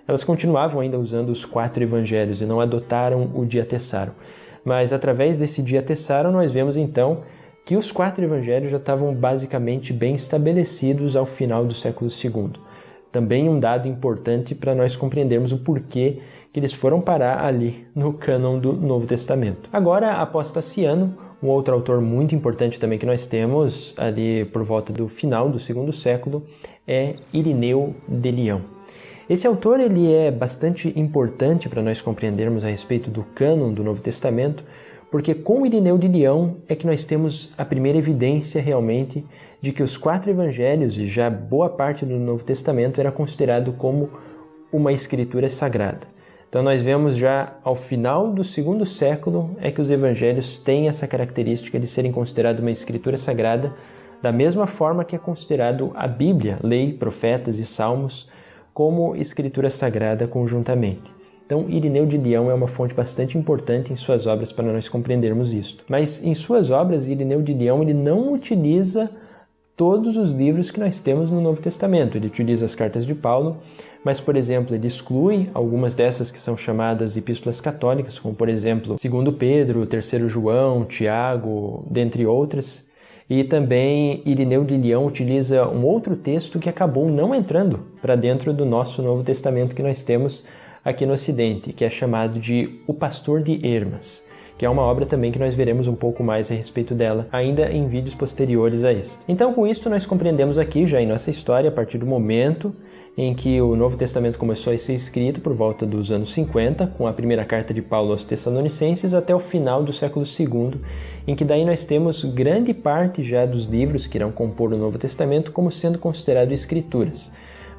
elas continuavam ainda usando os 4 evangelhos e não adotaram o Diatessaron. Mas através desse Diatessaron nós vemos então que os 4 evangelhos já estavam basicamente bem estabelecidos ao final do século II. Também um dado importante para nós compreendermos o porquê que eles foram parar ali no cânon do Novo Testamento. Agora, após Taciano, um outro autor muito importante também que nós temos ali por volta do final do 2º século é Irineu de Leão. Esse autor ele é bastante importante para nós compreendermos a respeito do cânon do Novo Testamento, porque com Irineu de Leão é que nós temos a primeira evidência realmente de que os 4 evangelhos e já boa parte do Novo Testamento era considerado como uma escritura sagrada. Então nós vemos já ao final do 2º século é que os evangelhos têm essa característica de serem considerados uma escritura sagrada, da mesma forma que é considerado a Bíblia, lei, profetas e salmos, como escritura sagrada conjuntamente. Então, Irineu de Leão é uma fonte bastante importante em suas obras para nós compreendermos isto. Mas em suas obras, Irineu de Leão ele não utiliza todos os livros que nós temos no Novo Testamento. Ele utiliza as cartas de Paulo, mas, por exemplo, ele exclui algumas dessas que são chamadas epístolas católicas, como, por exemplo, 2 Pedro, 3 João, Tiago, dentre outras. E também Irineu de Leão utiliza um outro texto que acabou não entrando para dentro do nosso Novo Testamento que nós temos aqui no Ocidente, que é chamado de O Pastor de Hermas, que é uma obra também que nós veremos um pouco mais a respeito dela, ainda em vídeos posteriores a este. Então, com isso, nós compreendemos aqui, já em nossa história, a partir do momento em que o Novo Testamento começou a ser escrito, por volta dos anos 50, com a primeira carta de Paulo aos Tessalonicenses, até o final do século II, em que daí nós temos grande parte já dos livros que irão compor o Novo Testamento como sendo considerados escrituras.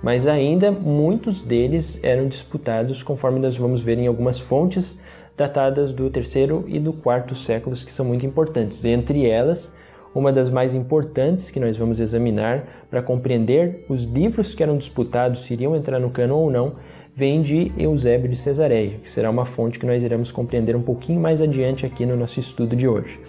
Mas ainda muitos deles eram disputados, conforme nós vamos ver em algumas fontes datadas do 3º e do 4º séculos, que são muito importantes. Entre elas, uma das mais importantes que nós vamos examinar para compreender os livros que eram disputados se iriam entrar no cânon ou não, vem de Eusébio de Cesareia, que será uma fonte que nós iremos compreender um pouquinho mais adiante aqui no nosso estudo de hoje.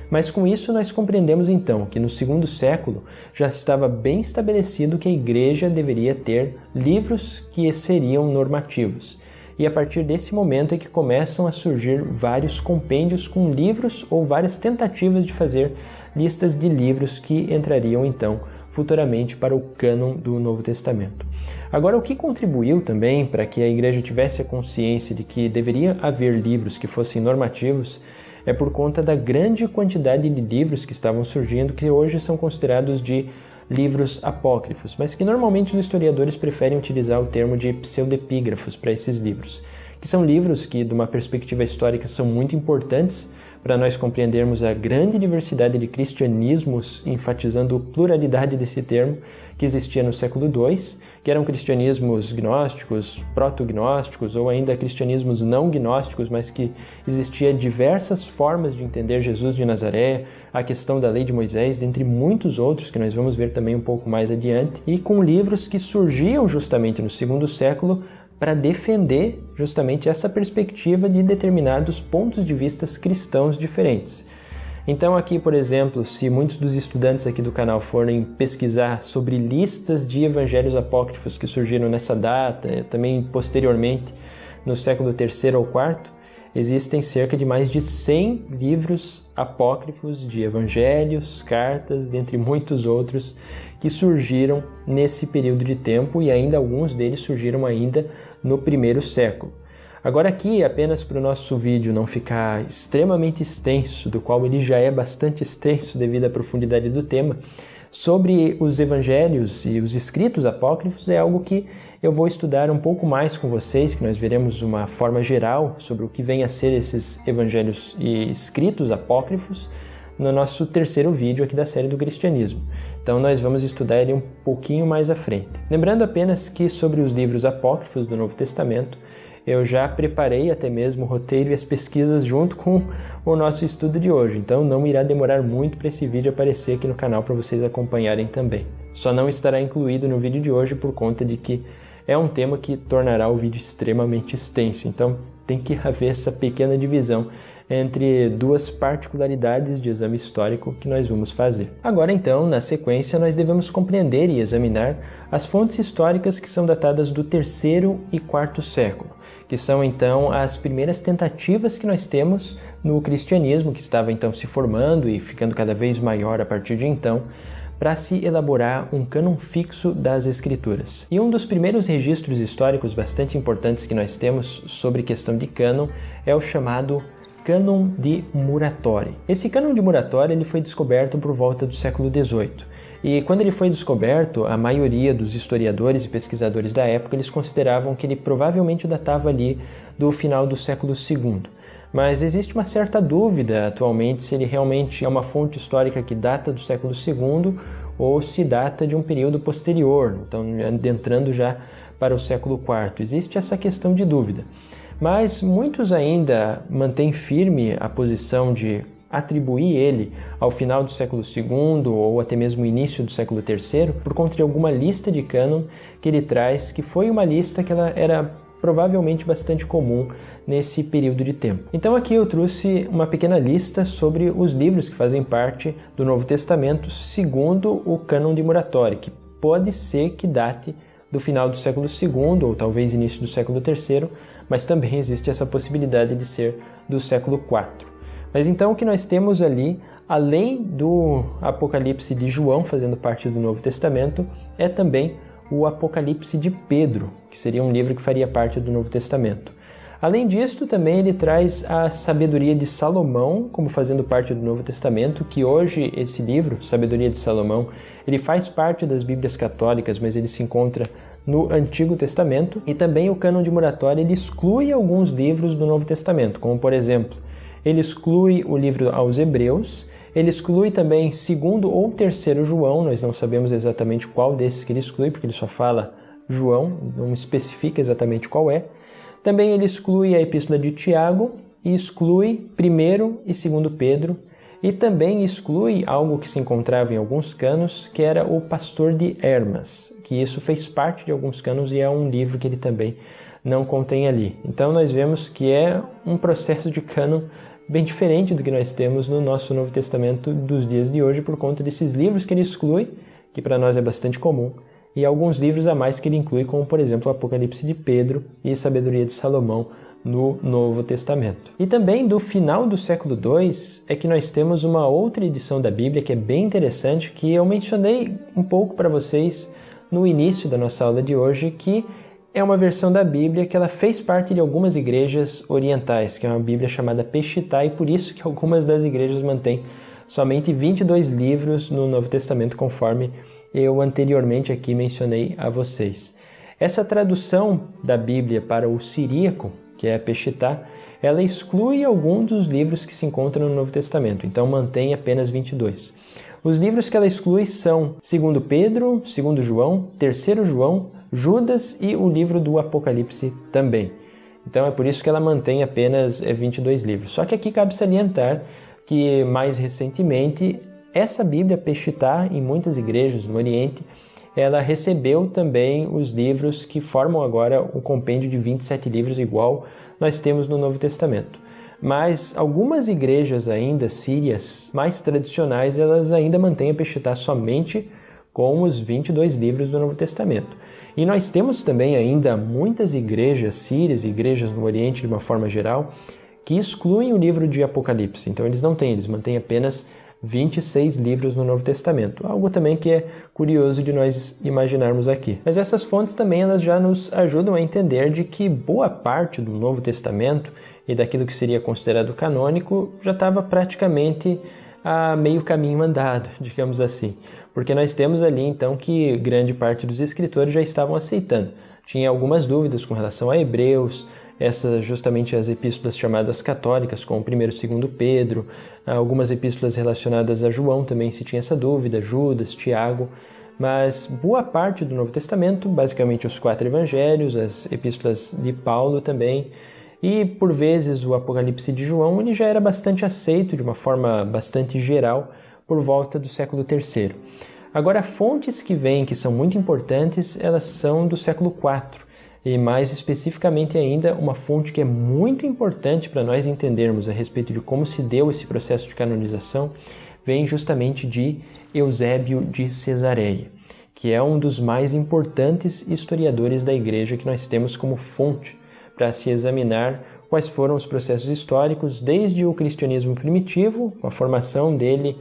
Mas com isso nós compreendemos então que no segundo século já estava bem estabelecido que a Igreja deveria ter livros que seriam normativos. E a partir desse momento é que começam a surgir vários compêndios com livros ou várias tentativas de fazer listas de livros que entrariam então futuramente para o cânon do Novo Testamento. Agora, o que contribuiu também para que a Igreja tivesse a consciência de que deveria haver livros que fossem normativos é por conta da grande quantidade de livros que estavam surgindo, que hoje são considerados de livros apócrifos, mas que normalmente os historiadores preferem utilizar o termo de pseudepígrafos para esses livros, que são livros que, de uma perspectiva histórica, são muito importantes para nós compreendermos a grande diversidade de cristianismos, enfatizando a pluralidade desse termo, que existia no século II, que eram cristianismos gnósticos, proto-gnósticos ou ainda cristianismos não gnósticos, mas que existia diversas formas de entender Jesus de Nazaré, a questão da lei de Moisés, dentre muitos outros que nós vamos ver também um pouco mais adiante, e com livros que surgiam justamente no segundo século para defender justamente essa perspectiva de determinados pontos de vista cristãos diferentes. Então aqui, por exemplo, se muitos dos estudantes aqui do canal forem pesquisar sobre listas de evangelhos apócrifos que surgiram nessa data, também posteriormente, no século III ou IV, existem cerca de mais de 100 livros apócrifos de evangelhos, cartas, dentre muitos outros, que surgiram nesse período de tempo e ainda alguns deles surgiram ainda no primeiro século. Agora aqui, apenas para o nosso vídeo não ficar extremamente extenso, do qual ele já é bastante extenso devido à profundidade do tema, sobre os evangelhos e os escritos apócrifos é algo que eu vou estudar um pouco mais com vocês, que nós veremos uma forma geral sobre o que vem a ser esses evangelhos e escritos apócrifos no nosso terceiro vídeo aqui da série do cristianismo. Então nós vamos estudar ele um pouquinho mais à frente. Lembrando apenas que sobre os livros apócrifos do Novo Testamento, eu já preparei até mesmo o roteiro e as pesquisas junto com o nosso estudo de hoje, então não irá demorar muito para esse vídeo aparecer aqui no canal para vocês acompanharem também. Só não estará incluído no vídeo de hoje por conta de que é um tema que tornará o vídeo extremamente extenso, então tem que haver essa pequena divisão entre duas particularidades de exame histórico que nós vamos fazer. Agora então, na sequência, nós devemos compreender e examinar as fontes históricas que são datadas do terceiro e quarto século, que são então as primeiras tentativas que nós temos no cristianismo, que estava então se formando e ficando cada vez maior a partir de então, para se elaborar um cânon fixo das Escrituras. E um dos primeiros registros históricos bastante importantes que nós temos sobre questão de cânon é o chamado Cânon de Muratori. Esse cânon de Muratori ele foi descoberto por volta do século XVIII. E quando ele foi descoberto, a maioria dos historiadores e pesquisadores da época eles consideravam que ele provavelmente datava ali do final do século II. Mas existe uma certa dúvida atualmente se ele realmente é uma fonte histórica que data do século II ou se data de um período posterior, então adentrando já para o século IV. Existe essa questão de dúvida. Mas muitos ainda mantêm firme a posição de atribuir ele ao final do século II ou até mesmo o início do século III por conta de alguma lista de cânon que ele traz, que foi uma lista que ela era provavelmente bastante comum nesse período de tempo. Então aqui eu trouxe uma pequena lista sobre os livros que fazem parte do Novo Testamento segundo o cânon de Muratori, que pode ser que date do final do século II ou talvez início do século III, mas também existe essa possibilidade de ser do século IV. Mas então o que nós temos ali, além do Apocalipse de João fazendo parte do Novo Testamento, é também o Apocalipse de Pedro, que seria um livro que faria parte do Novo Testamento. Além disso, também ele traz a Sabedoria de Salomão como fazendo parte do Novo Testamento, que hoje esse livro, Sabedoria de Salomão, ele faz parte das Bíblias católicas, mas ele se encontra no Antigo Testamento. E também o cânon de Muratori ele exclui alguns livros do Novo Testamento, como por exemplo, ele exclui o livro aos Hebreus, ele exclui também 2º ou 3º João, nós não sabemos exatamente qual desses que ele exclui, porque ele só fala João, não especifica exatamente qual é. Também ele exclui a Epístola de Tiago e exclui 1º e 2º Pedro, E também exclui algo que se encontrava em alguns cânones, que era o Pastor de Hermas, que isso fez parte de alguns cânones e é um livro que ele também não contém ali. Então nós vemos que é um processo de cânon bem diferente do que nós temos no nosso Novo Testamento dos dias de hoje, por conta desses livros que ele exclui, que para nós é bastante comum, e alguns livros a mais que ele inclui, como por exemplo o Apocalipse de Pedro e Sabedoria de Salomão no Novo Testamento. E também do final do século II é que nós temos uma outra edição da Bíblia que é bem interessante, que eu mencionei um pouco para vocês no início da nossa aula de hoje, que é uma versão da Bíblia que ela fez parte de algumas igrejas orientais, que é uma Bíblia chamada Peshitta, e por isso que algumas das igrejas mantêm somente 22 livros no Novo Testamento, conforme eu anteriormente aqui mencionei a vocês. Essa tradução da Bíblia para o siríaco, que é a Peshitta, ela exclui alguns dos livros que se encontram no Novo Testamento, então mantém apenas 22. Os livros que ela exclui são 2 Pedro, 2 João, 3 João, Judas e o livro do Apocalipse também. Então é por isso que ela mantém apenas 22 livros. Só que aqui cabe salientar que mais recentemente essa Bíblia Peshitta, em muitas igrejas no Oriente, ela recebeu também os livros que formam agora o compêndio de 27 livros igual nós temos no Novo Testamento. Mas algumas igrejas ainda sírias mais tradicionais, elas ainda mantêm a Peshitta somente com os 22 livros do Novo Testamento. E nós temos também ainda muitas igrejas sírias, igrejas no Oriente de uma forma geral, que excluem o livro de Apocalipse. Então eles não têm, eles mantêm apenas 26 livros no Novo Testamento. Algo também que é curioso de nós imaginarmos aqui. Mas essas fontes também elas já nos ajudam a entender de que boa parte do Novo Testamento e daquilo que seria considerado canônico já estava praticamente a meio caminho andado, digamos assim. Porque nós temos ali então que grande parte dos escritores já estavam aceitando. Tinha algumas dúvidas com relação a Hebreus, justamente as epístolas chamadas católicas, como 1º e 2 Pedro, algumas epístolas relacionadas a João também se tinha essa dúvida, Judas, Tiago, mas boa parte do Novo Testamento, basicamente os 4 evangelhos, as epístolas de Paulo também, e por vezes o Apocalipse de João, ele já era bastante aceito de uma forma bastante geral por volta do século III. Agora, fontes que vêm, que são muito importantes, elas são do século IV, e mais especificamente ainda, uma fonte que é muito importante para nós entendermos a respeito de como se deu esse processo de canonização, vem justamente de Eusébio de Cesareia, que é um dos mais importantes historiadores da Igreja que nós temos como fonte para se examinar quais foram os processos históricos desde o cristianismo primitivo, com a formação dele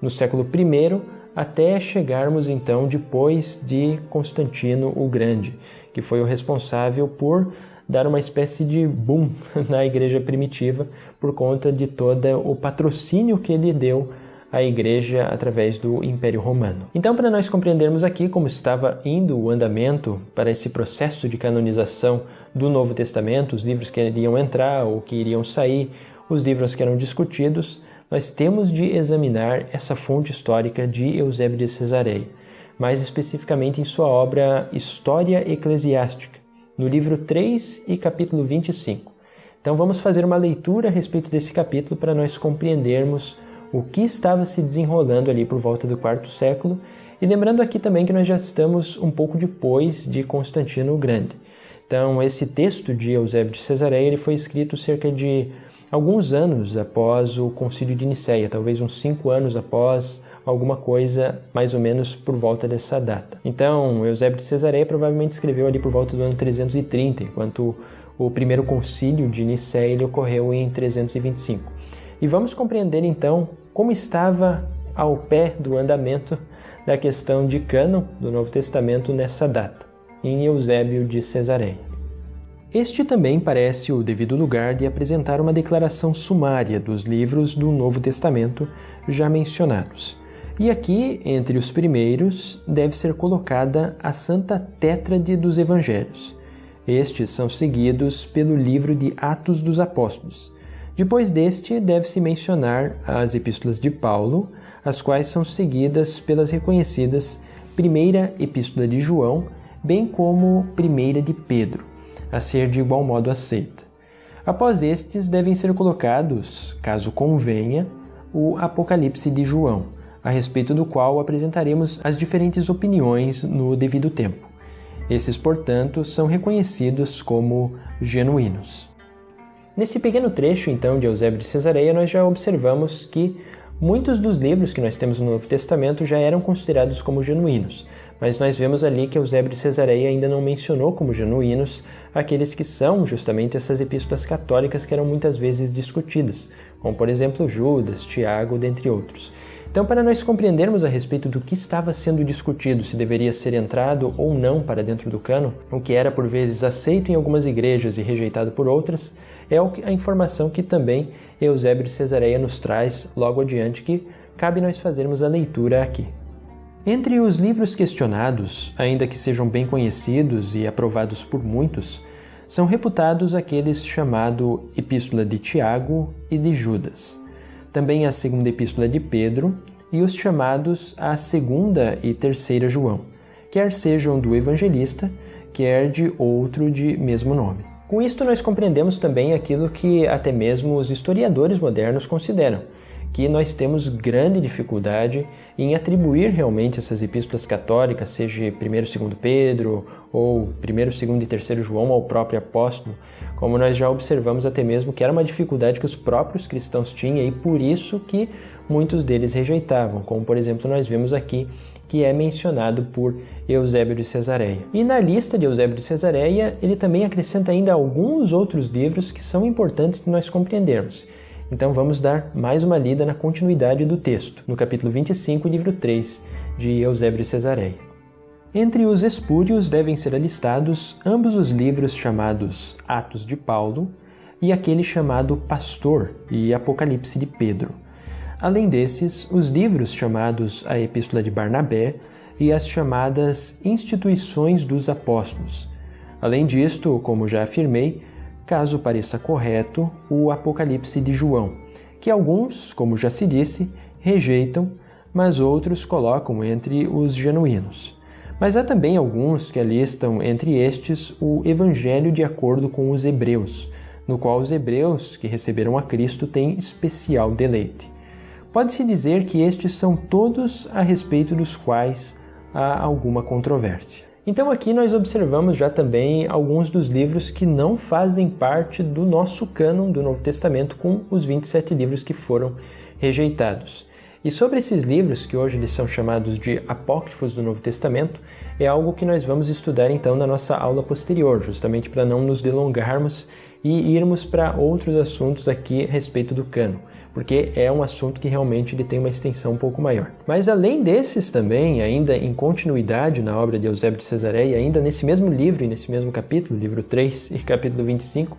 no século I, até chegarmos então depois de Constantino o Grande, que foi o responsável por dar uma espécie de boom na igreja primitiva por conta de todo o patrocínio que ele deu à igreja através do Império Romano. Então, para nós compreendermos aqui como estava indo o andamento para esse processo de canonização do Novo Testamento, os livros que iriam entrar ou que iriam sair, os livros que eram discutidos, nós temos de examinar essa fonte histórica de Eusébio de Cesareia, mais especificamente em sua obra História Eclesiástica, no livro 3 e capítulo 25. Então vamos fazer uma leitura a respeito desse capítulo para nós compreendermos o que estava se desenrolando ali por volta do IV século, e lembrando aqui também que nós já estamos um pouco depois de Constantino o Grande. Então esse texto de Eusébio de Cesareia ele foi escrito cerca de alguns anos após o Concílio de Nicéia, talvez uns 5 anos após, alguma coisa mais ou menos por volta dessa data. Então, Eusébio de Cesareia provavelmente escreveu ali por volta do ano 330, enquanto o primeiro concílio de Nicéia ele ocorreu em 325. E vamos compreender então como estava ao pé do andamento da questão de cânon do Novo Testamento nessa data, em Eusébio de Cesareia. Este também parece o devido lugar de apresentar uma declaração sumária dos livros do Novo Testamento já mencionados. E aqui, entre os primeiros, deve ser colocada a Santa Tétrade dos Evangelhos. Estes são seguidos pelo livro de Atos dos Apóstolos. Depois deste, deve-se mencionar as Epístolas de Paulo, as quais são seguidas pelas reconhecidas Primeira Epístola de João, bem como Primeira de Pedro, a ser de igual modo aceita. Após estes, devem ser colocados, caso convenha, o Apocalipse de João, a respeito do qual apresentaremos as diferentes opiniões no devido tempo. Esses, portanto, são reconhecidos como genuínos. Nesse pequeno trecho, então, de Eusébio de Cesareia, nós já observamos que muitos dos livros que nós temos no Novo Testamento já eram considerados como genuínos, mas nós vemos ali que Eusébio de Cesareia ainda não mencionou como genuínos aqueles que são justamente essas epístolas católicas que eram muitas vezes discutidas, como por exemplo Judas, Tiago, dentre outros. Então, para nós compreendermos a respeito do que estava sendo discutido, se deveria ser entrado ou não para dentro do cânon, o que era por vezes aceito em algumas igrejas e rejeitado por outras, é a informação que também Eusébio de Cesareia nos traz logo adiante, que cabe nós fazermos a leitura aqui. Entre os livros questionados, ainda que sejam bem conhecidos e aprovados por muitos, são reputados aqueles chamado Epístola de Tiago e de Judas, também a segunda Epístola de Pedro e os chamados a segunda e terceira João, quer sejam do evangelista, quer de outro de mesmo nome. Com isto nós compreendemos também aquilo que até mesmo os historiadores modernos consideram, que nós temos grande dificuldade em atribuir realmente essas epístolas católicas, seja 1º e 2º Pedro, ou 1º, 2º e 3º João ao próprio apóstolo, como nós já observamos até mesmo que era uma dificuldade que os próprios cristãos tinham e por isso que muitos deles rejeitavam, como por exemplo nós vemos aqui que é mencionado por Eusébio de Cesareia. E na lista de Eusébio de Cesareia, ele também acrescenta ainda alguns outros livros que são importantes de nós compreendermos. Então vamos dar mais uma lida na continuidade do texto, no capítulo 25, livro 3, de Eusébio de Cesareia. Entre os espúrios devem ser alistados ambos os livros chamados Atos de Paulo e aquele chamado Pastor e Apocalipse de Pedro. Além desses, os livros chamados a Epístola de Barnabé e as chamadas Instituições dos Apóstolos. Além disto, como já afirmei, caso pareça correto, o Apocalipse de João, que alguns, como já se disse, rejeitam, mas outros colocam entre os genuínos. Mas há também alguns que alistam entre estes o Evangelho de acordo com os Hebreus, no qual os hebreus que receberam a Cristo têm especial deleite. Pode-se dizer que estes são todos a respeito dos quais há alguma controvérsia. Então aqui nós observamos já também alguns dos livros que não fazem parte do nosso cânon do Novo Testamento, com os 27 livros que foram rejeitados. E sobre esses livros, que hoje eles são chamados de apócrifos do Novo Testamento, é algo que nós vamos estudar então na nossa aula posterior, justamente para não nos delongarmos e irmos para outros assuntos aqui a respeito do cânon, porque é um assunto que realmente ele tem uma extensão um pouco maior. Mas além desses também, ainda em continuidade na obra de Eusébio de Cesareia, ainda nesse mesmo livro e nesse mesmo capítulo, livro 3 e capítulo 25,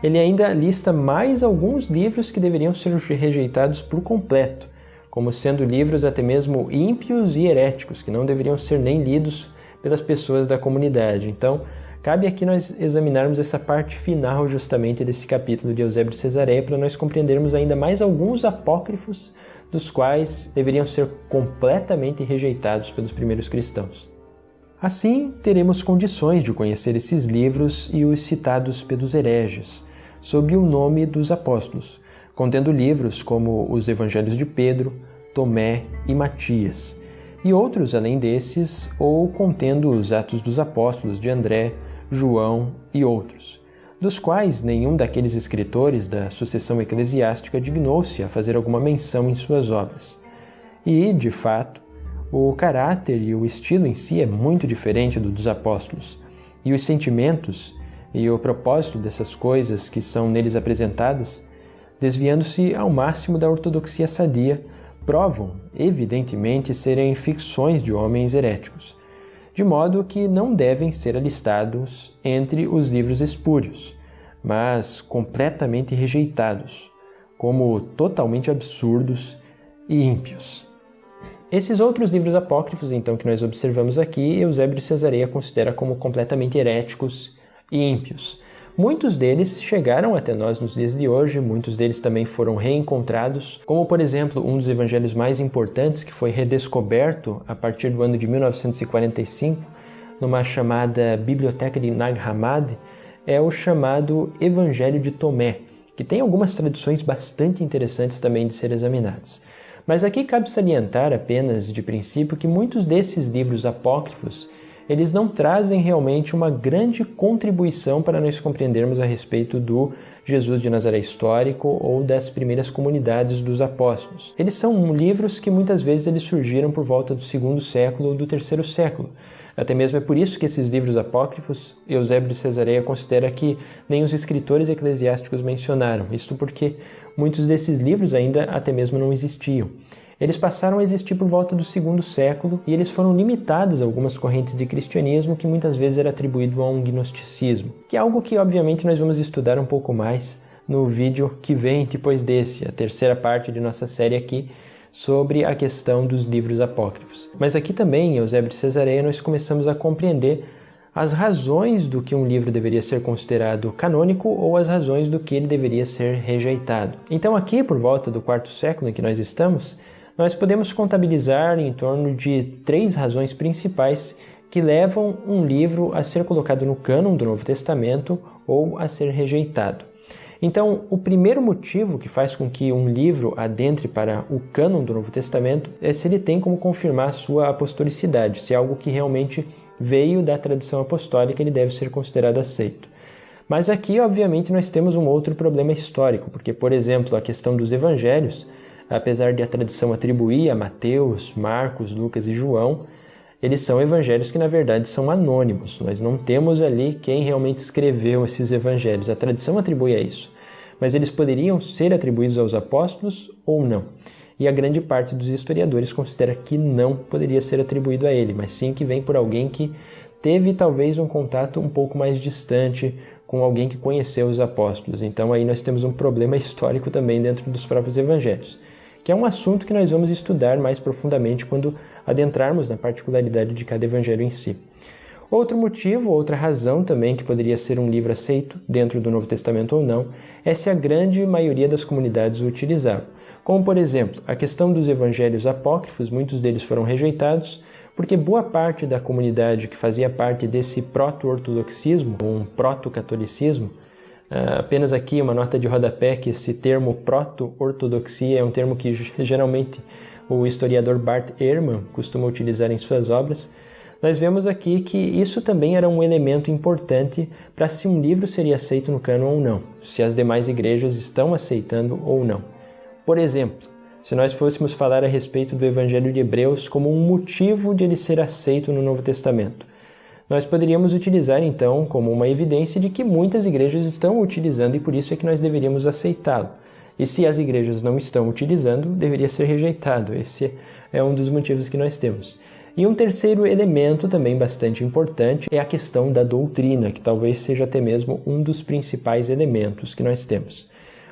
ele ainda lista mais alguns livros que deveriam ser rejeitados por completo, como sendo livros até mesmo ímpios e heréticos, que não deveriam ser nem lidos pelas pessoas da comunidade. Então, cabe aqui nós examinarmos essa parte final justamente desse capítulo de Eusébio de Cesareia para nós compreendermos ainda mais alguns apócrifos dos quais deveriam ser completamente rejeitados pelos primeiros cristãos. Assim, teremos condições de conhecer esses livros e os citados pelos hereges, sob o nome dos apóstolos, contendo livros como os Evangelhos de Pedro, Tomé e Matias, e outros além desses, ou contendo os Atos dos Apóstolos de André, João e outros, dos quais nenhum daqueles escritores da sucessão eclesiástica dignou-se a fazer alguma menção em suas obras. E, de fato, o caráter e o estilo em si é muito diferente do dos apóstolos, e os sentimentos e o propósito dessas coisas que são neles apresentadas, desviando-se ao máximo da ortodoxia sadia, provam, evidentemente, serem ficções de homens heréticos, de modo que não devem ser alistados entre os livros espúrios, mas completamente rejeitados, como totalmente absurdos e ímpios. Esses outros livros apócrifos, então, que nós observamos aqui, Eusébio de Cesareia considera como completamente heréticos e ímpios. Muitos deles chegaram até nós nos dias de hoje, muitos deles também foram reencontrados, como por exemplo um dos evangelhos mais importantes que foi redescoberto a partir do ano de 1945, numa chamada Biblioteca de Nag Hammadi, é o chamado Evangelho de Tomé, que que tem algumas traduções bastante interessantes também de ser examinadas. Mas aqui cabe salientar apenas de princípio que muitos desses livros apócrifos eles não trazem realmente uma grande contribuição para nós compreendermos a respeito do Jesus de Nazaré histórico ou das primeiras comunidades dos apóstolos. Eles são livros que muitas vezes eles surgiram por volta do 2º século ou do 3º século. Até mesmo é por isso que esses livros apócrifos, Eusébio de Cesareia considera que nem os escritores eclesiásticos mencionaram, isto porque muitos desses livros ainda até mesmo não existiam. Eles passaram a existir por volta do 2º século e eles foram limitados a algumas correntes de cristianismo que muitas vezes era atribuído a um gnosticismo, que é algo que obviamente nós vamos estudar um pouco mais no vídeo que vem depois desse, a terceira parte de nossa série aqui, sobre a questão dos livros apócrifos. Mas aqui também, em Eusébio de Cesareia, nós começamos a compreender as razões do que um livro deveria ser considerado canônico ou as razões do que ele deveria ser rejeitado. Então aqui, por volta do 4º século em que nós estamos, nós podemos contabilizar em torno de 3 razões principais que levam um livro a ser colocado no cânon do Novo Testamento ou a ser rejeitado. Então, o primeiro motivo que faz com que um livro adentre para o cânon do Novo Testamento é se ele tem como confirmar a sua apostolicidade, se é algo que realmente veio da tradição apostólica, ele deve ser considerado aceito. Mas aqui, obviamente, nós temos um outro problema histórico, porque, por exemplo, a questão dos evangelhos, apesar de a tradição atribuir a Mateus, Marcos, Lucas e João, eles são evangelhos que, na verdade, são anônimos. Nós não temos ali quem realmente escreveu esses evangelhos. A tradição atribui a isso. Mas eles poderiam ser atribuídos aos apóstolos ou não. E a grande parte dos historiadores considera que não poderia ser atribuído a ele, mas sim que vem por alguém que teve talvez um contato um pouco mais distante com alguém que conheceu os apóstolos. Então aí nós temos um problema histórico também dentro dos próprios evangelhos, que é um assunto que nós vamos estudar mais profundamente quando adentrarmos na particularidade de cada evangelho em si. Outro motivo, outra razão também que poderia ser um livro aceito dentro do Novo Testamento ou não, é se a grande maioria das comunidades o utilizavam. Como, por exemplo, a questão dos evangelhos apócrifos, muitos deles foram rejeitados, porque boa parte da comunidade que fazia parte desse proto-ortodoxismo, ou um proto-catolicismo, apenas aqui uma nota de rodapé que esse termo proto-ortodoxia é um termo que geralmente o historiador Bart Ehrman costuma utilizar em suas obras. Nós vemos aqui que isso também era um elemento importante para se um livro seria aceito no cânon ou não, se as demais igrejas estão aceitando ou não. Por exemplo, se nós fôssemos falar a respeito do Evangelho de Hebreus como um motivo de ele ser aceito no Novo Testamento, nós poderíamos utilizar então como uma evidência de que muitas igrejas estão utilizando e por isso é que nós deveríamos aceitá-lo. E se as igrejas não estão utilizando, deveria ser rejeitado. Esse é um dos motivos que nós temos. E um terceiro elemento também bastante importante é a questão da doutrina, que talvez seja até mesmo um dos principais elementos que nós temos.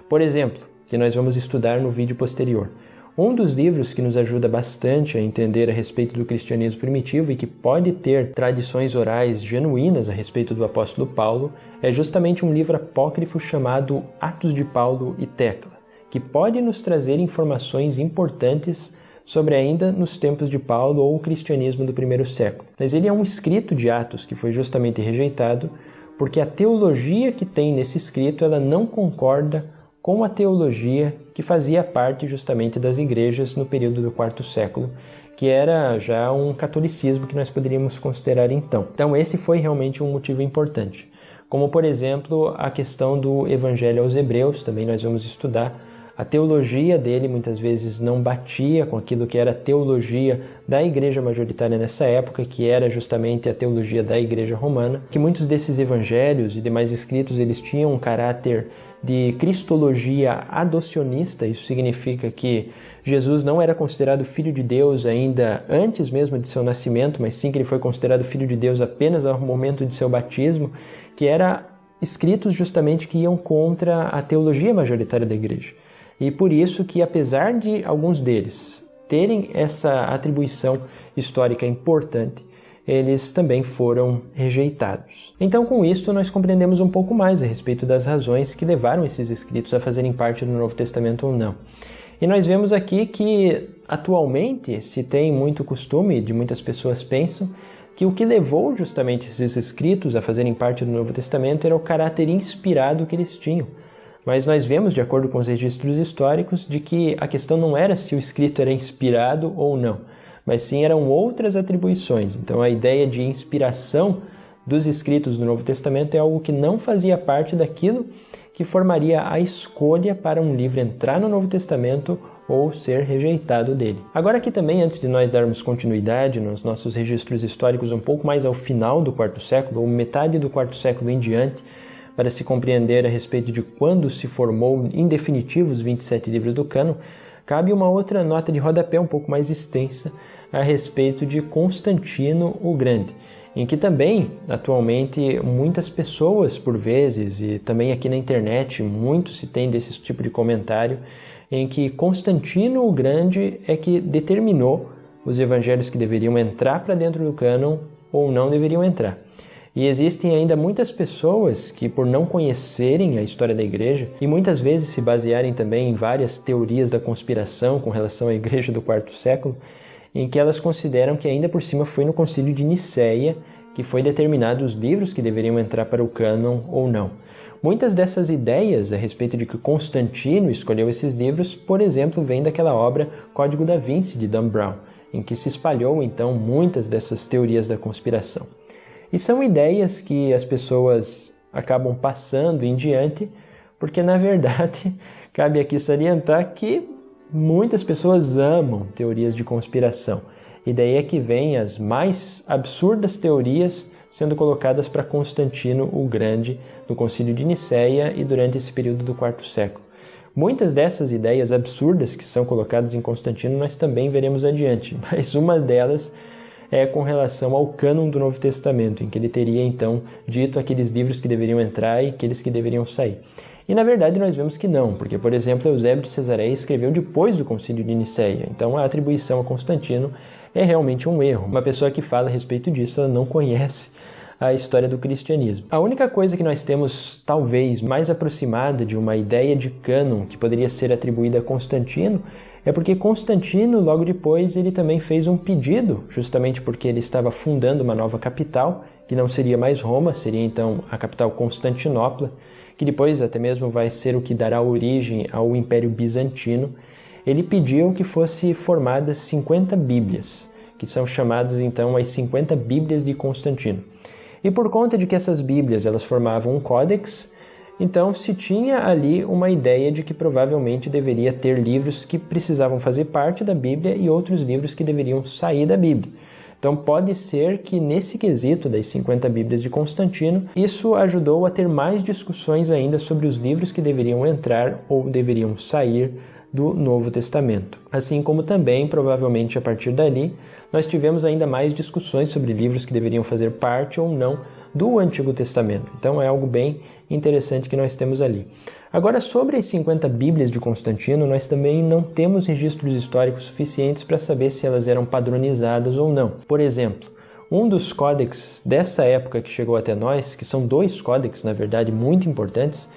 Por exemplo, que nós vamos estudar no vídeo posterior. Um dos livros que nos ajuda bastante a entender a respeito do cristianismo primitivo e que pode ter tradições orais genuínas a respeito do apóstolo Paulo é justamente um livro apócrifo chamado Atos de Paulo e Tecla, que pode nos trazer informações importantes sobre ainda nos tempos de Paulo ou o cristianismo do 1º século. Mas ele é um escrito de Atos que foi justamente rejeitado porque a teologia que tem nesse escrito ela não concorda com a teologia que fazia parte justamente das igrejas no período do 4º século, que era já um catolicismo que nós poderíamos considerar então. Então esse foi realmente um motivo importante. Como, por exemplo, a questão do Evangelho aos Hebreus, também nós vamos estudar. A teologia dele muitas vezes não batia com aquilo que era a teologia da igreja majoritária nessa época, que era justamente a teologia da igreja romana, que muitos desses evangelhos e demais escritos eles tinham um caráter de cristologia adocionista. Isso significa que Jesus não era considerado filho de Deus ainda antes mesmo de seu nascimento, mas sim que ele foi considerado filho de Deus apenas ao momento de seu batismo, que era escritos justamente que iam contra a teologia majoritária da igreja. E por isso que, apesar de alguns deles terem essa atribuição histórica importante, eles também foram rejeitados. Então, com isso, nós compreendemos um pouco mais a respeito das razões que levaram esses escritos a fazerem parte do Novo Testamento ou não. E nós vemos aqui que, atualmente, se tem muito costume, de muitas pessoas pensam, que o que levou justamente esses escritos a fazerem parte do Novo Testamento era o caráter inspirado que eles tinham. Mas nós vemos, de acordo com os registros históricos, de que a questão não era se o escrito era inspirado ou não, mas sim eram outras atribuições. Então a ideia de inspiração dos escritos do Novo Testamento é algo que não fazia parte daquilo que formaria a escolha para um livro entrar no Novo Testamento ou ser rejeitado dele. Agora aqui também, antes de nós darmos continuidade nos nossos registros históricos um pouco mais ao final do quarto século, ou metade do quarto século em diante, para se compreender a respeito de quando se formou em definitivo os 27 livros do cânon, cabe uma outra nota de rodapé um pouco mais extensa a respeito de Constantino o Grande, em que também, atualmente, muitas pessoas, por vezes, e também aqui na internet, muito se tem desse tipo de comentário, em que Constantino o Grande é que determinou os evangelhos que deveriam entrar para dentro do cânon ou não deveriam entrar. E existem ainda muitas pessoas que, por não conhecerem a história da igreja e muitas vezes se basearem também em várias teorias da conspiração com relação à igreja do quarto século, em que elas consideram que ainda por cima foi no concílio de Nicéia que foi determinado os livros que deveriam entrar para o cânon ou não. Muitas dessas ideias a respeito de que Constantino escolheu esses livros, por exemplo, vêm daquela obra Código da Vinci de Dan Brown, em que se espalhou então muitas dessas teorias da conspiração. E são ideias que as pessoas acabam passando em diante, porque na verdade cabe aqui salientar que muitas pessoas amam teorias de conspiração. E daí é que vem as mais absurdas teorias sendo colocadas para Constantino o Grande no Concílio de Nicéia e durante esse período do quarto século. Muitas dessas ideias absurdas que são colocadas em Constantino nós também veremos adiante, mas uma delas é com relação ao cânon do Novo Testamento, em que ele teria então dito aqueles livros que deveriam entrar e aqueles que deveriam sair. E na verdade nós vemos que não, porque por exemplo Eusébio de Cesareia escreveu depois do Concílio de Nicéia, então a atribuição a Constantino é realmente um erro. Uma pessoa que fala a respeito disso, ela não conhece a história do cristianismo. A única coisa que nós temos, talvez, mais aproximada de uma ideia de cânon que poderia ser atribuída a Constantino é porque Constantino, logo depois, ele também fez um pedido, justamente porque ele estava fundando uma nova capital, que não seria mais Roma, seria então a capital Constantinopla, que depois até mesmo vai ser o que dará origem ao Império Bizantino. Ele pediu que fosse formadas 50 Bíblias, que são chamadas então as 50 Bíblias de Constantino. E por conta de que essas Bíblias elas formavam um códex, então se tinha ali uma ideia de que provavelmente deveria ter livros que precisavam fazer parte da Bíblia e outros livros que deveriam sair da Bíblia. Então pode ser que nesse quesito das 50 Bíblias de Constantino, isso ajudou a ter mais discussões ainda sobre os livros que deveriam entrar ou deveriam sair do Novo Testamento. Assim como também, provavelmente a partir dali, nós tivemos ainda mais discussões sobre livros que deveriam fazer parte ou não do Antigo Testamento. Então é algo bem interessante que nós temos ali. Agora, sobre as 50 Bíblias de Constantino, nós também não temos registros históricos suficientes para saber se elas eram padronizadas ou não. Por exemplo, um dos códex dessa época que chegou até nós, que são dois códex, na verdade, muito importantes,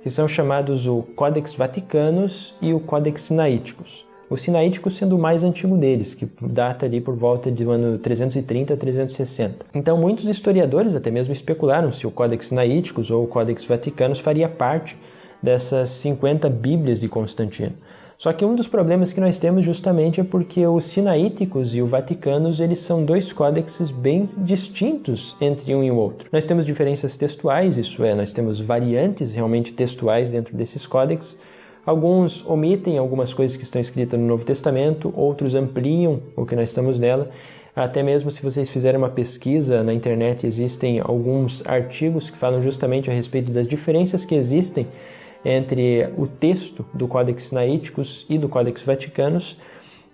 que são chamados o Codex Vaticanus e o Codex Sinaíticus. O Sinaítico sendo o mais antigo deles, que data ali por volta do ano 330 a 360. Então muitos historiadores até mesmo especularam se o Codex Sinaíticus ou o Codex Vaticanus faria parte dessas 50 Bíblias de Constantino. Só que um dos problemas que nós temos justamente é porque os Sinaíticos e o Vaticanus eles são dois códexes bem distintos entre um e o outro. Nós temos diferenças textuais, isso é, nós temos variantes realmente textuais dentro desses códexes. Alguns omitem algumas coisas que estão escritas no Novo Testamento, outros ampliam o que nós estamos nela. Até mesmo se vocês fizerem uma pesquisa na internet, existem alguns artigos que falam justamente a respeito das diferenças que existem entre o texto do Codex Sinaíticus e do Codex Vaticanus.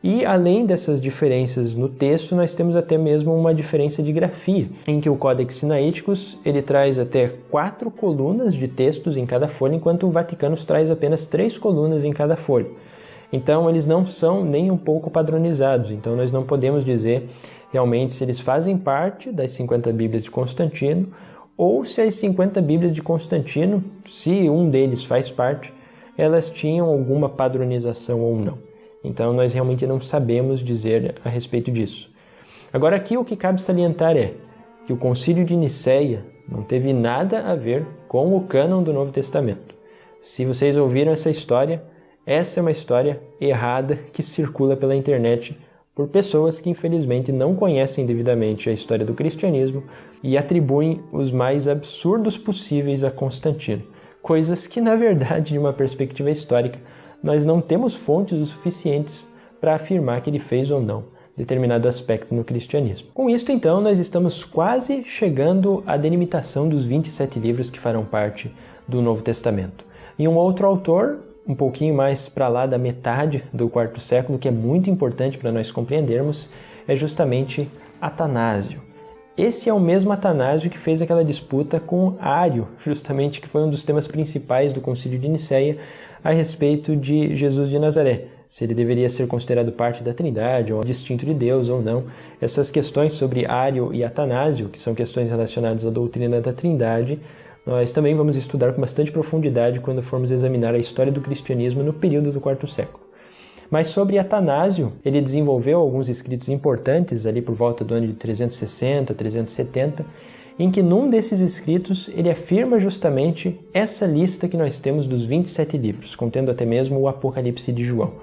E além dessas diferenças no texto, nós temos até mesmo uma diferença de grafia, em que o Codex Sinaíticus ele traz até 4 colunas de textos em cada folha, enquanto o Vaticanus traz apenas 3 colunas em cada folha. Então eles não são nem um pouco padronizados, então nós não podemos dizer realmente se eles fazem parte das 50 Bíblias de Constantino, ou se as 50 Bíblias de Constantino, se um deles faz parte, elas tinham alguma padronização ou não. Então nós realmente não sabemos dizer a respeito disso. Agora aqui o que cabe salientar é que o Concílio de Nicéia não teve nada a ver com o cânon do Novo Testamento. Se vocês ouviram essa é uma história errada que circula pela internet por pessoas que infelizmente não conhecem devidamente a história do cristianismo e atribuem os mais absurdos possíveis a Constantino. Coisas que, na verdade, de uma perspectiva histórica, nós não temos fontes o suficientes para afirmar que ele fez ou não determinado aspecto no cristianismo. Com isto, então, nós estamos quase chegando à delimitação dos 27 livros que farão parte do Novo Testamento. E um outro autor, um pouquinho mais para lá da metade do quarto século, que é muito importante para nós compreendermos, é justamente Atanásio. Esse é o mesmo Atanásio que fez aquela disputa com Ário, justamente, que foi um dos temas principais do Concílio de Nicéia a respeito de Jesus de Nazaré. Se ele deveria ser considerado parte da Trindade, ou distinto de Deus ou não. Essas questões sobre Ário e Atanásio, que são questões relacionadas à doutrina da Trindade, nós também vamos estudar com bastante profundidade quando formos examinar a história do cristianismo no período do quarto século. Mas sobre Atanásio, ele desenvolveu alguns escritos importantes ali por volta do ano de 360, 370, em que num desses escritos ele afirma justamente essa lista que nós temos dos 27 livros, contendo até mesmo o Apocalipse de João.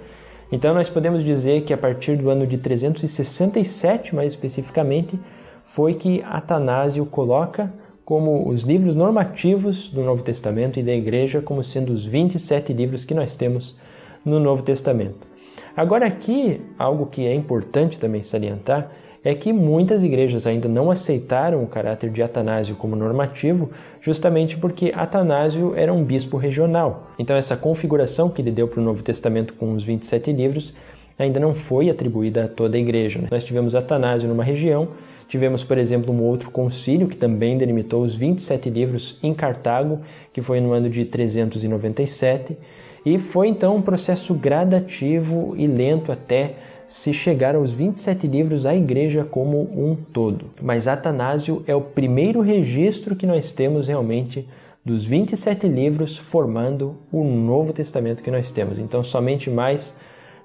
Então nós podemos dizer que a partir do ano de 367, mais especificamente, foi que Atanásio coloca como os livros normativos do Novo Testamento e da Igreja como sendo os 27 livros que nós temos no Novo Testamento. Agora aqui, algo que é importante também salientar, é que muitas igrejas ainda não aceitaram o caráter de Atanásio como normativo, justamente porque Atanásio era um bispo regional. Então essa configuração que ele deu para o Novo Testamento com os 27 livros ainda não foi atribuída a toda a igreja. Nós tivemos Atanásio numa região, tivemos, por exemplo, um outro concílio que também delimitou os 27 livros em Cartago, que foi no ano de 397, e foi então um processo gradativo e lento até se chegar aos 27 livros à igreja como um todo. Mas Atanásio é o primeiro registro que nós temos realmente dos 27 livros formando o Novo Testamento que nós temos. Então somente mais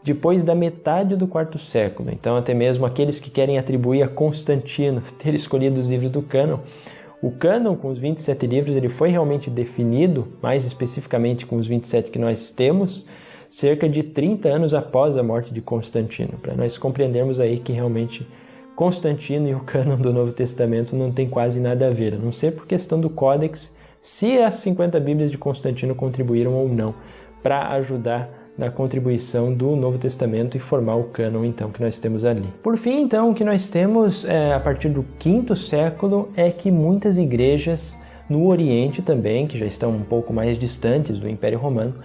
depois da metade do quarto século. Então até mesmo aqueles que querem atribuir a Constantino ter escolhido os livros do cânon, o cânon com os 27 livros ele foi realmente definido, mais especificamente com os 27 que nós temos, cerca de 30 anos após a morte de Constantino, para nós compreendermos aí que realmente Constantino e o cânon do Novo Testamento não tem quase nada a ver, a não ser por questão do Códex, se as 50 Bíblias de Constantino contribuíram ou não para ajudar na contribuição do Novo Testamento e formar o cânon então que nós temos ali. Por fim, então, o que nós temos a partir do quinto século é que muitas igrejas no Oriente também, que já estão um pouco mais distantes do Império Romano,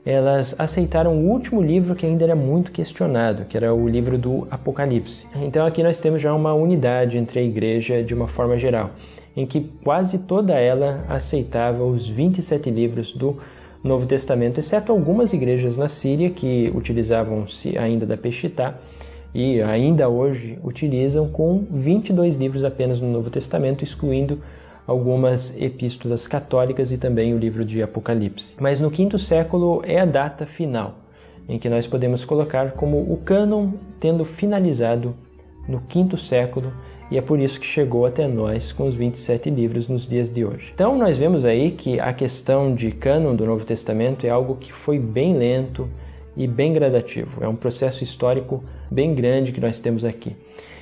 elas aceitaram o último livro que ainda era muito questionado, que era o livro do Apocalipse. Então aqui nós temos já uma unidade entre a igreja de uma forma geral, em que quase toda ela aceitava os 27 livros do Novo Testamento, exceto algumas igrejas na Síria que utilizavam-se ainda da Peshittá e ainda hoje utilizam com 22 livros apenas no Novo Testamento, excluindo algumas epístolas católicas e também o livro de Apocalipse. Mas no quinto século é a data final, em que nós podemos colocar como o cânon tendo finalizado no quinto século, e é por isso que chegou até nós com os 27 livros nos dias de hoje. Então nós vemos aí que a questão de cânon do Novo Testamento é algo que foi bem lento e bem gradativo. É um processo histórico bem grande que nós temos aqui.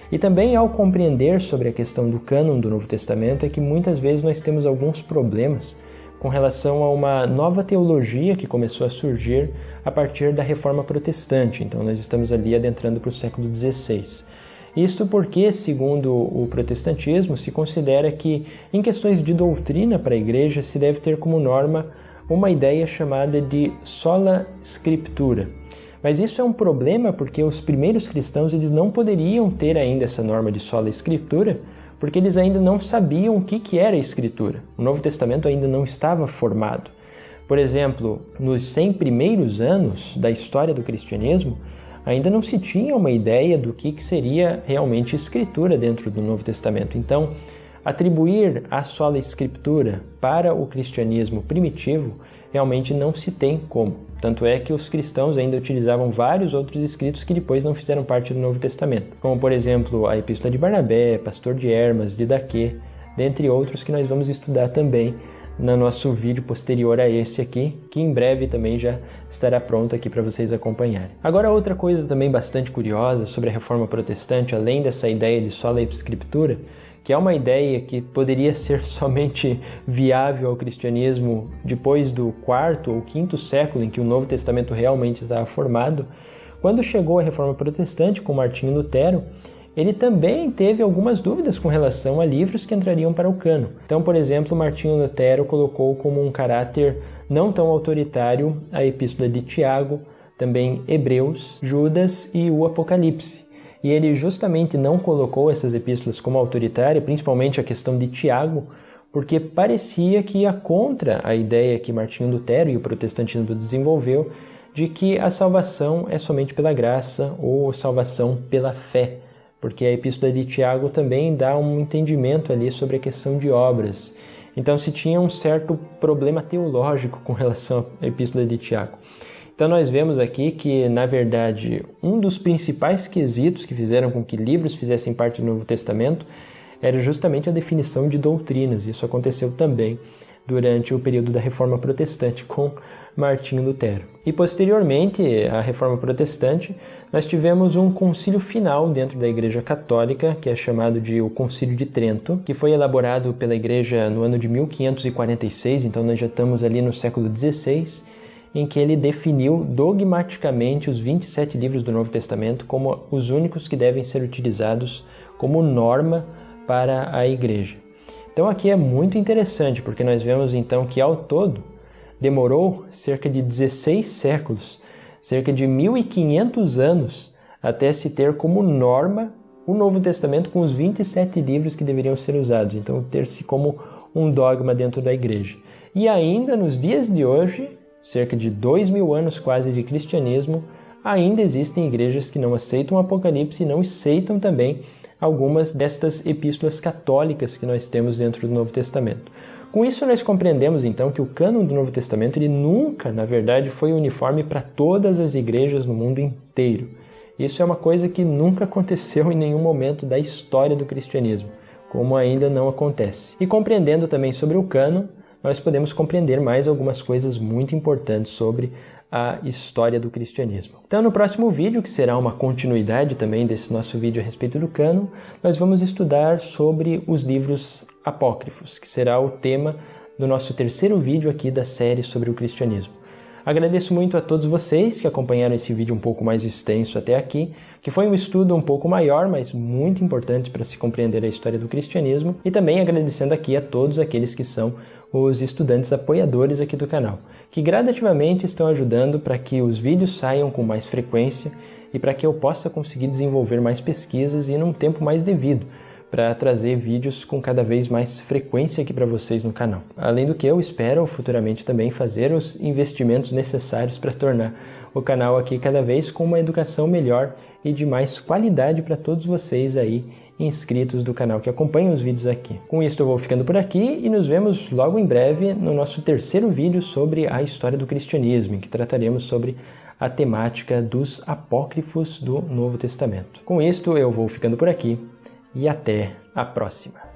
E também ao compreender sobre a questão do cânon do Novo Testamento é que muitas vezes nós temos alguns problemas com relação a uma nova teologia que começou a surgir a partir da Reforma Protestante. Então nós estamos ali adentrando para o século XVI. Isto porque, segundo o protestantismo, se considera que em questões de doutrina para a igreja se deve ter como norma uma ideia chamada de sola scriptura. Mas isso é um problema porque os primeiros cristãos eles não poderiam ter ainda essa norma de sola escritura, porque eles ainda não sabiam o que era a escritura. O Novo Testamento ainda não estava formado. Por exemplo, nos 100 primeiros anos da história do cristianismo, ainda não se tinha uma ideia do que seria realmente escritura dentro do Novo Testamento. Então, atribuir a sola escritura para o cristianismo primitivo realmente não se tem como. Tanto é que os cristãos ainda utilizavam vários outros escritos que depois não fizeram parte do Novo Testamento, como por exemplo a Epístola de Barnabé, Pastor de Hermas, Didaquê, dentre outros que nós vamos estudar também no nosso vídeo posterior a esse aqui, que em breve também já estará pronto aqui para vocês acompanharem. Agora, outra coisa também bastante curiosa sobre a Reforma Protestante, além dessa ideia de sola scriptura, que é uma ideia que poderia ser somente viável ao cristianismo depois do quarto ou quinto século em que o Novo Testamento realmente estava formado, quando chegou a Reforma Protestante com Martinho Lutero, ele também teve algumas dúvidas com relação a livros que entrariam para o cânon. Então, por exemplo, Martinho Lutero colocou como um caráter não tão autoritário a Epístola de Tiago, também Hebreus, Judas e o Apocalipse. E ele justamente não colocou essas epístolas como autoritária, principalmente a questão de Tiago, porque parecia que ia contra a ideia que Martinho Lutero e o protestantismo desenvolveu de que a salvação é somente pela graça ou salvação pela fé. Porque a Epístola de Tiago também dá um entendimento ali sobre a questão de obras. Então se tinha um certo problema teológico com relação à Epístola de Tiago. Então nós vemos aqui que, na verdade, um dos principais quesitos que fizeram com que livros fizessem parte do Novo Testamento era justamente a definição de doutrinas. Isso aconteceu também durante o período da Reforma Protestante com Martinho Lutero. E posteriormente à Reforma Protestante, nós tivemos um concílio final dentro da Igreja Católica, que é chamado de o Concílio de Trento, que foi elaborado pela Igreja no ano de 1546, então nós já estamos ali no século XVI, em que ele definiu dogmaticamente os 27 livros do Novo Testamento como os únicos que devem ser utilizados como norma para a Igreja. Então aqui é muito interessante, porque nós vemos então que ao todo demorou cerca de 16 séculos, cerca de 1500 anos, até se ter como norma o Novo Testamento com os 27 livros que deveriam ser usados. Então ter-se como um dogma dentro da Igreja. E ainda nos dias de hoje, cerca de 2000 anos quase de cristianismo, ainda existem igrejas que não aceitam o Apocalipse e não aceitam também algumas destas epístolas católicas que nós temos dentro do Novo Testamento. Com isso nós compreendemos então que o cânon do Novo Testamento ele nunca, na verdade, foi uniforme para todas as igrejas no mundo inteiro. Isso é uma coisa que nunca aconteceu em nenhum momento da história do cristianismo, como ainda não acontece. E compreendendo também sobre o cânon, nós podemos compreender mais algumas coisas muito importantes sobre a história do cristianismo. Então, no próximo vídeo, que será uma continuidade também desse nosso vídeo a respeito do cânon, nós vamos estudar sobre os livros apócrifos, que será o tema do nosso terceiro vídeo aqui da série sobre o cristianismo. Agradeço muito a todos vocês que acompanharam esse vídeo um pouco mais extenso até aqui, que foi um estudo um pouco maior, mas muito importante para se compreender a história do cristianismo, e também agradecendo aqui a todos aqueles que são os estudantes apoiadores aqui do canal, que gradativamente estão ajudando para que os vídeos saiam com mais frequência e para que eu possa conseguir desenvolver mais pesquisas e num tempo mais devido, para trazer vídeos com cada vez mais frequência aqui para vocês no canal. Além do que eu espero futuramente também fazer os investimentos necessários para tornar o canal aqui cada vez com uma educação melhor e de mais qualidade para todos vocês aí inscritos do canal que acompanham os vídeos aqui. Com isso eu vou ficando por aqui e nos vemos logo em breve no nosso terceiro vídeo sobre a história do cristianismo, em que trataremos sobre a temática dos apócrifos do Novo Testamento. Com isto eu vou ficando por aqui e até a próxima.